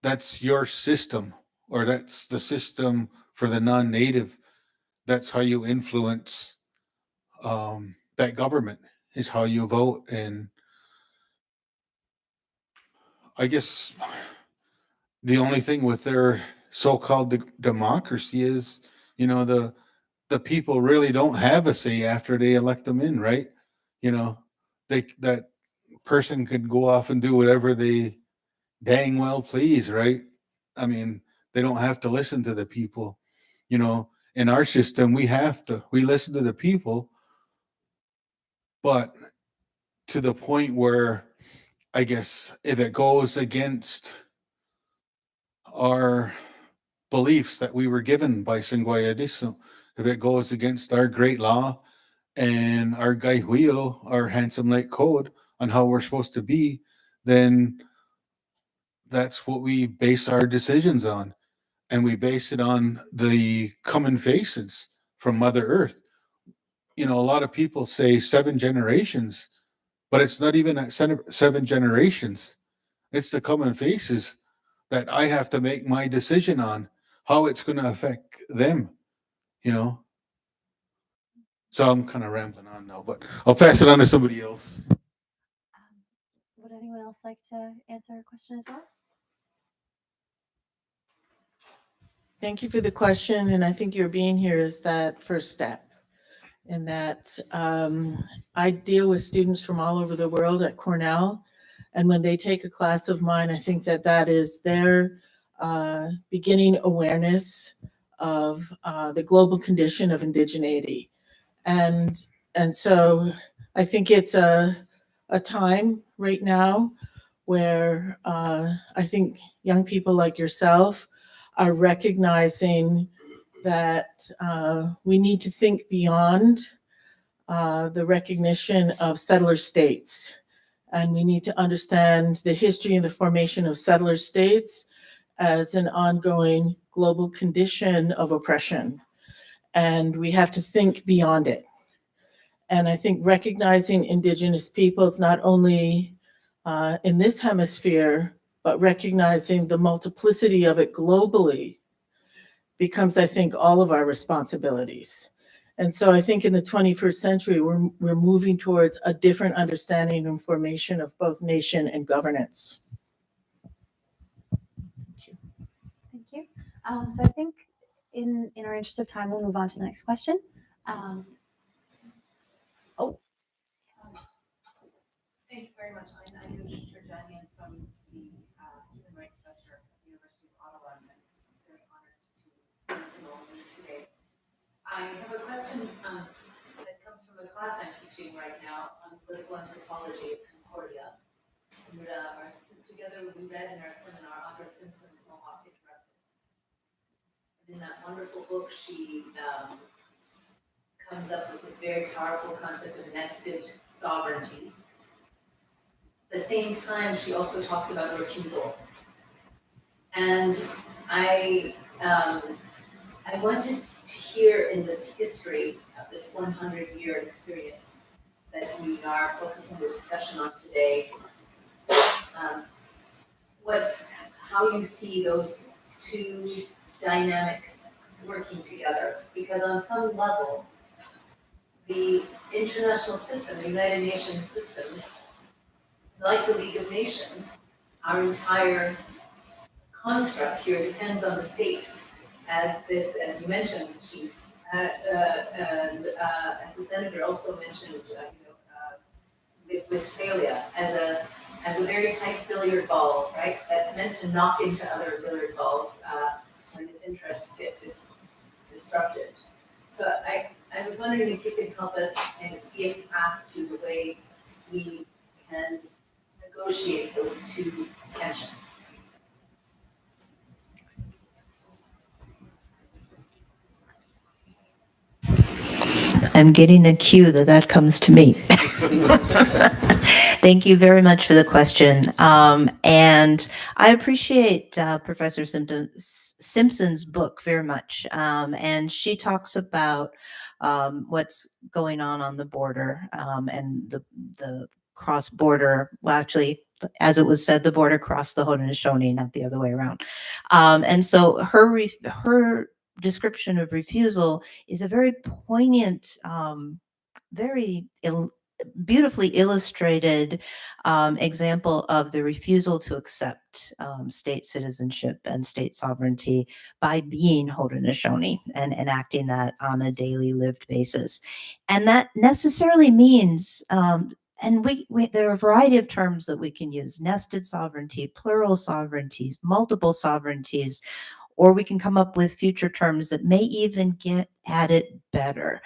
that's your system, or that's the system for the non-native. That's how you influence that government, is how you vote. And I guess the only thing with their so-called democracy is, you know, the people really don't have a say after they elect them in, right? You know, that person could go off and do whatever they dang well please, right? I mean, they don't have to listen to the people. You know, in our system, we listen to the people, but to the point where, I guess, if it goes against our beliefs that we were given by Singuayadiso, if it goes against our great law and our Gaihuio, our handsome lake code on how we're supposed to be, then that's what we base our decisions on. And we base it on the common faces from Mother Earth. You know, a lot of people say 7 generations, but it's not even at 7 generations. It's the common faces that I have to make my decision on how it's going to affect them, you know. So I'm kind of rambling on now, but I'll pass it on to somebody else. Would anyone else like to answer a question as well? Thank you for the question, and I think your being here is that first step. And that I deal with students from all over the world at Cornell, and when they take a class of mine, I think that that is their beginning awareness of the global condition of indigeneity. And so I think it's a time right now where I think young people like yourself are recognizing that we need to think beyond the recognition of settler states. And we need to understand the history and the formation of settler states as an ongoing global condition of oppression. And we have to think beyond it. And I think recognizing Indigenous peoples, not only in this hemisphere, but recognizing the multiplicity of it globally, becomes, I think, all of our responsibilities. And so I think in the 21st century, we're moving towards a different understanding and formation of both nation and governance. Thank you. So I think in our interest of time, we'll move on to the next question. Thank you very much. I'm Jolene from the Human Rights Center at the University of Ottawa, and I'm very honored to enroll you today. I have a question that comes from a class I'm teaching right now on political anthropology at Concordia. And, together we read in our seminar Audra Simpson's Mohawk Interruptus. And in that wonderful book, she comes up with this very powerful concept of nested sovereignties the same time, she also talks about refusal. And I wanted to hear in this history of this 100-year experience that we are focusing the discussion on today, how you see those two dynamics working together. Because on some level, the international system, the United Nations system, like the League of Nations, our entire construct here depends on the state. As you mentioned, Chief, and as the senator also mentioned, with Westphalia as a very tight billiard ball, right? That's meant to knock into other billiard balls when its interests get disrupted. So I was wondering if you could help us kind of see a path to the way we can negotiate those two tensions. I'm getting a cue that comes to me. Thank you very much for the question. And I appreciate Professor Simpson's book very much. And she talks about what's going on the border and the cross-border, well, actually, as it was said, the border crossed the Haudenosaunee, not the other way around. And so her description of refusal is a very poignant, very beautifully illustrated example of the refusal to accept state citizenship and state sovereignty by being Haudenosaunee and enacting that on a daily lived basis. And that necessarily means and there are a variety of terms that we can use: nested sovereignty, plural sovereignties, multiple sovereignties, or we can come up with future terms that may even get at it better.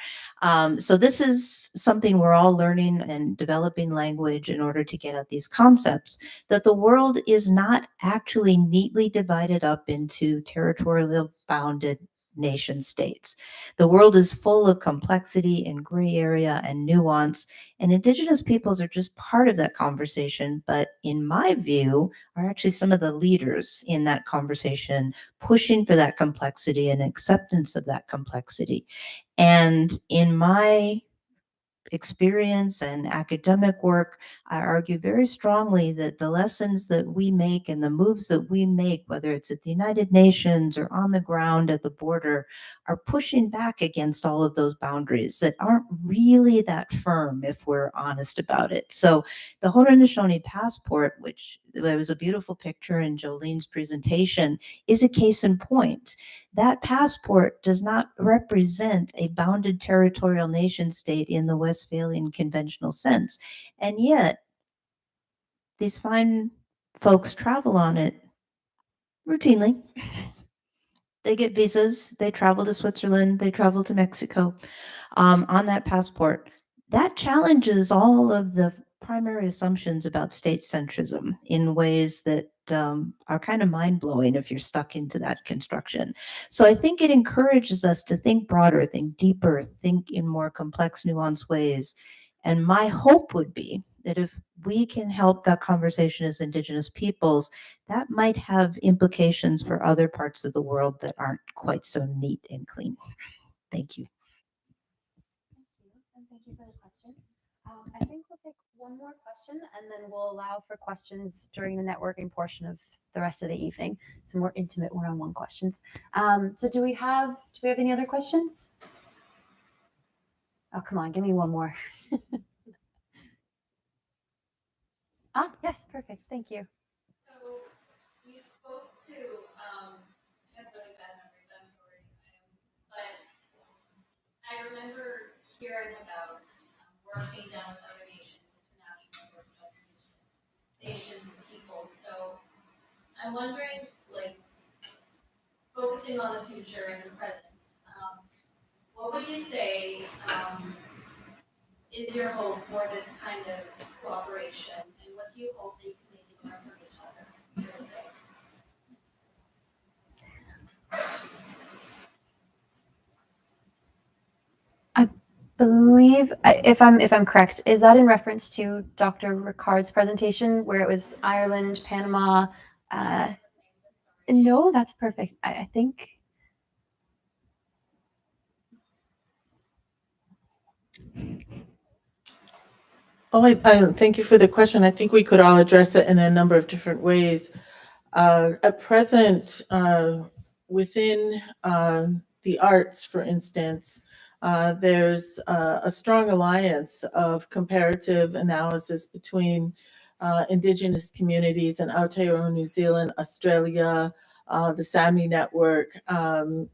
So this is something we're all learning and developing language in order to get at these concepts, that the world is not actually neatly divided up into territorial bounded nation states. The world is full of complexity and gray area and nuance, and Indigenous peoples are just part of that conversation, but in my view, are actually some of the leaders in that conversation, pushing for that complexity and acceptance of that complexity. And in my experience and academic work, I argue very strongly that the lessons that we make and the moves that we make, whether it's at the United Nations or on the ground at the border, are pushing back against all of those boundaries that aren't really that firm if we're honest about it. So the Haudenosaunee passport, which there was a beautiful picture in Jolene's presentation, is a case in point. That passport does not represent a bounded territorial nation state in the Westphalian conventional sense. And yet, these fine folks travel on it routinely. They get visas, they travel to Switzerland, they travel to Mexico on that passport. That challenges all of the primary assumptions about state centrism in ways that are kind of mind-blowing if you're stuck into that construction. So I think it encourages us to think broader, think deeper, think in more complex, nuanced ways. And my hope would be that if we can help that conversation as Indigenous peoples, that might have implications for other parts of the world that aren't quite so neat and clean. Thank you. And thank you for the question. I think we'll take one more question and then we'll allow for questions during the networking portion of the rest of the evening. Some more intimate one-on-one questions. So do we have any other questions? Oh, come on, give me one more. Yes, perfect. Thank you. So you spoke to, I have really bad memories, I'm sorry, but I remember hearing about working down with other nations, international work with other nations and peoples. So I'm wondering, like, focusing on the future and the present, what would you say is your hope for this kind of cooperation, and what do you hope that you can maybe learn from each other? You would say? believe, if I'm correct, is that in reference to Dr. Rickard's presentation where it was Ireland, Panama? No, that's perfect. I think. Oh, I thank you for the question. I think we could all address it in a number of different ways. At present, within the arts, for instance, there's a strong alliance of comparative analysis between Indigenous communities in Aotearoa, New Zealand, Australia, the Sami Network, an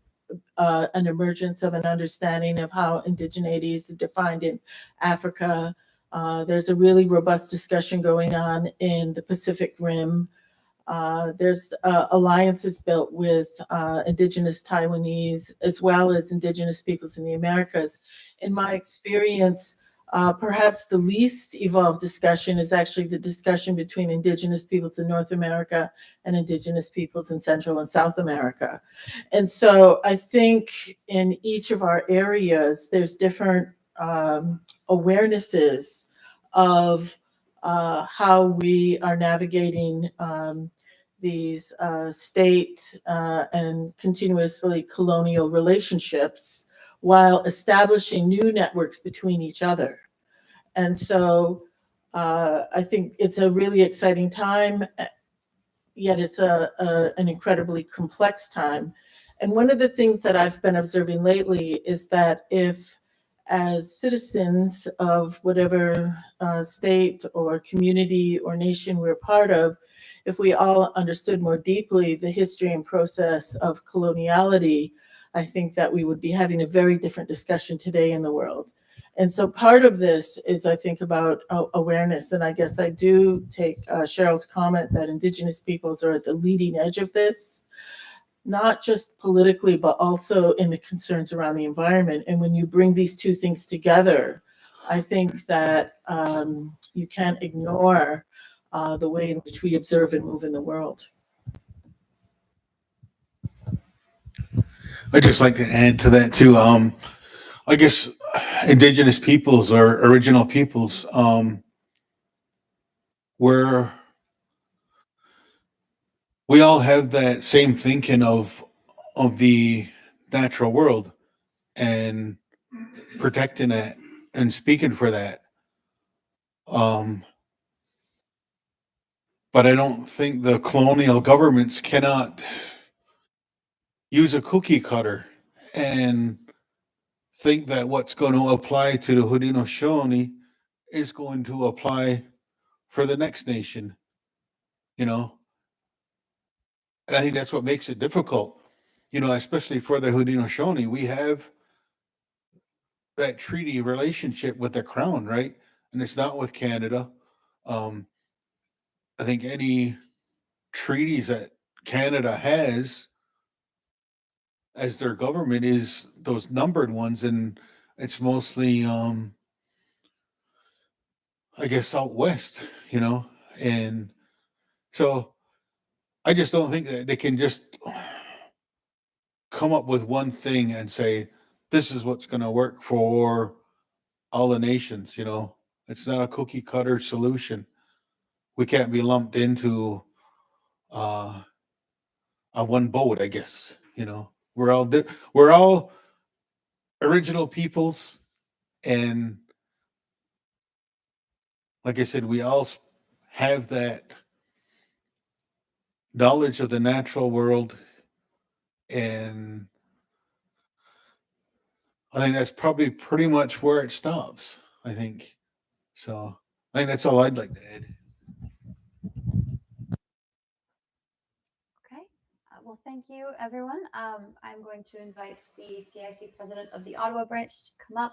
emergence of an understanding of how indigeneity is defined in Africa. There's a really robust discussion going on in the Pacific Rim. There's alliances built with Indigenous Taiwanese as well as Indigenous peoples in the Americas. In my experience, perhaps the least evolved discussion is actually the discussion between Indigenous peoples in North America and Indigenous peoples in Central and South America. And so I think in each of our areas, there's different awarenesses of how we are navigating these state and continuously colonial relationships while establishing new networks between each other. And so I think it's a really exciting time, yet it's an incredibly complex time. And one of the things that I've been observing lately is that if, as citizens of whatever state or community or nation we're part of, if we all understood more deeply the history and process of coloniality, I think that we would be having a very different discussion today in the world. And so part of this is, I think, about awareness. And I guess I do take Sheryl's comment that Indigenous peoples are at the leading edge of this, not just politically, but also in the concerns around the environment. And when you bring these two things together, I think that you can't ignore the way in which we observe and move in the world. I'd just like to add to that too. I guess Indigenous peoples or original peoples, where we all have that same thinking of the natural world and protecting it and speaking for that. But I don't think the colonial governments cannot use a cookie cutter and think that what's going to apply to the Haudenosaunee is going to apply for the next nation, you know? And I think that's what makes it difficult, especially for the Haudenosaunee. We have that treaty relationship with the crown, right? And it's not with Canada. I think any treaties that Canada has as their government is those numbered ones, and it's mostly I guess out west, and so I just don't think that they can just come up with one thing and say this is what's going to work for all the nations. It's not a cookie cutter solution. We can't be lumped into a one boat, I guess. We're all original peoples, and like I said, we all have that knowledge of the natural world, and I think that's probably pretty much where it stops. I think so. I think that's all I'd like to add. Okay. Well, thank you, everyone. I'm going to invite the CIC president of the Ottawa branch to come up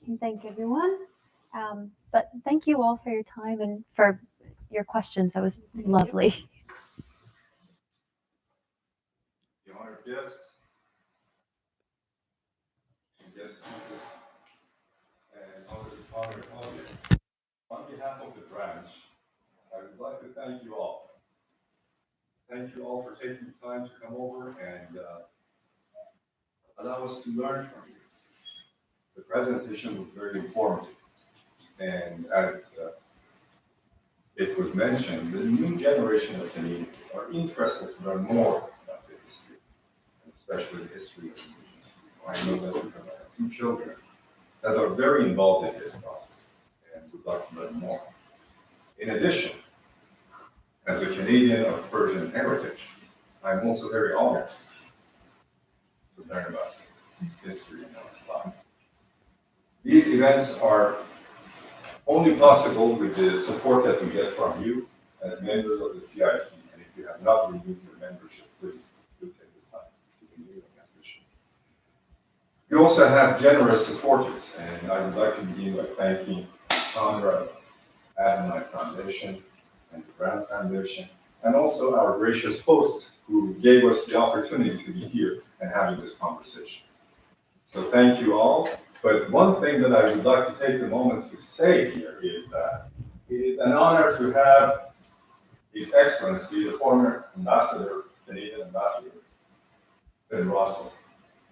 and thank everyone. But thank you all for your time and for your questions. That was lovely. The honored guests and guest speakers and honored audience. On behalf of the branch, I would like to thank you all. Thank you all for taking the time to come over and allow us to learn from you. The presentation was very informative. And as it was mentioned, the new generation of Canadians are interested to learn more about the history, and especially the history of Indigenous people. I know this because I have 2 children that are very involved in this process and would like to learn more. In addition, as a Canadian of Persian heritage, I'm also very honored to learn about history in our lives. These events are only possible with the support that we get from you as members of the CIC. And if you have not renewed your membership, please do take the time to renew your membership. We also have generous supporters, and I would like to begin by thanking Conrad Haudenosaunee Foundation and the Brown Foundation, and also our gracious hosts who gave us the opportunity to be here and having this conversation. So thank you all. But one thing that I would like to take a moment to say here is that it is an honor to have His Excellency, the former ambassador, Canadian ambassador, Ben Russell.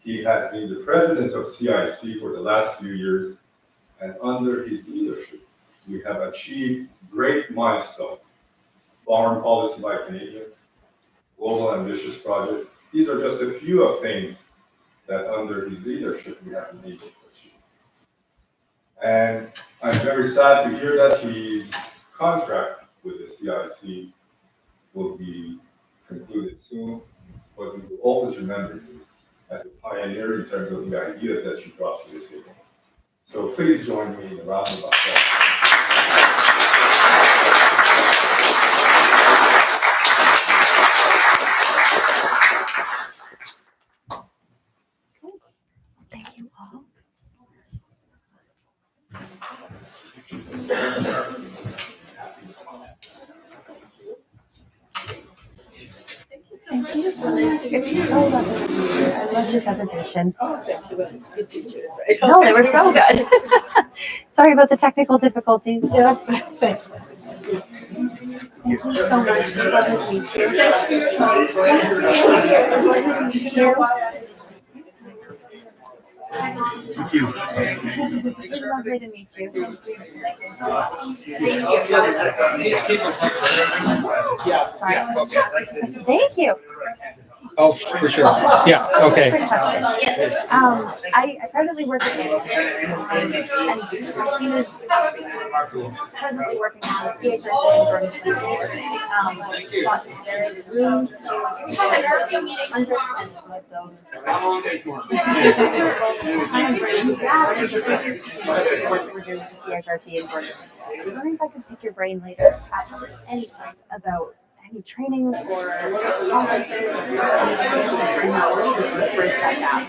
He has been the president of CIC for the last few years, and under his leadership, we have achieved great milestones. Foreign policy by Canadians, global ambitious projects. These are just a few of things that under his leadership we have been able to achieve. And I'm very sad to hear that his contract with the CIC will be concluded soon, but we will always remember you as a pioneer in terms of the ideas that you brought to this table. So please join me in a round of applause. Thank you all. Thank you so much. It's so lovely to meet you. I loved your presentation. Oh, thank you. Good teachers, right? No, they were so good. Sorry about the technical difficulties. Yeah, thanks. Thank you so much. It's lovely to meet you. Thanks for your time. Thank you. Thank you. It was lovely to meet you. Sorry. Thank you. Oh, for sure. Yeah, okay. Quick question. I presently work at CIC, and my team is presently working on the CHRC and Jordan but there is room to expand under some of those what we're doing with the CHRT and Jordan. So I'm wondering if I could pick your brain later at any point about any trainings or conferences or anything to bring that bridge that gap.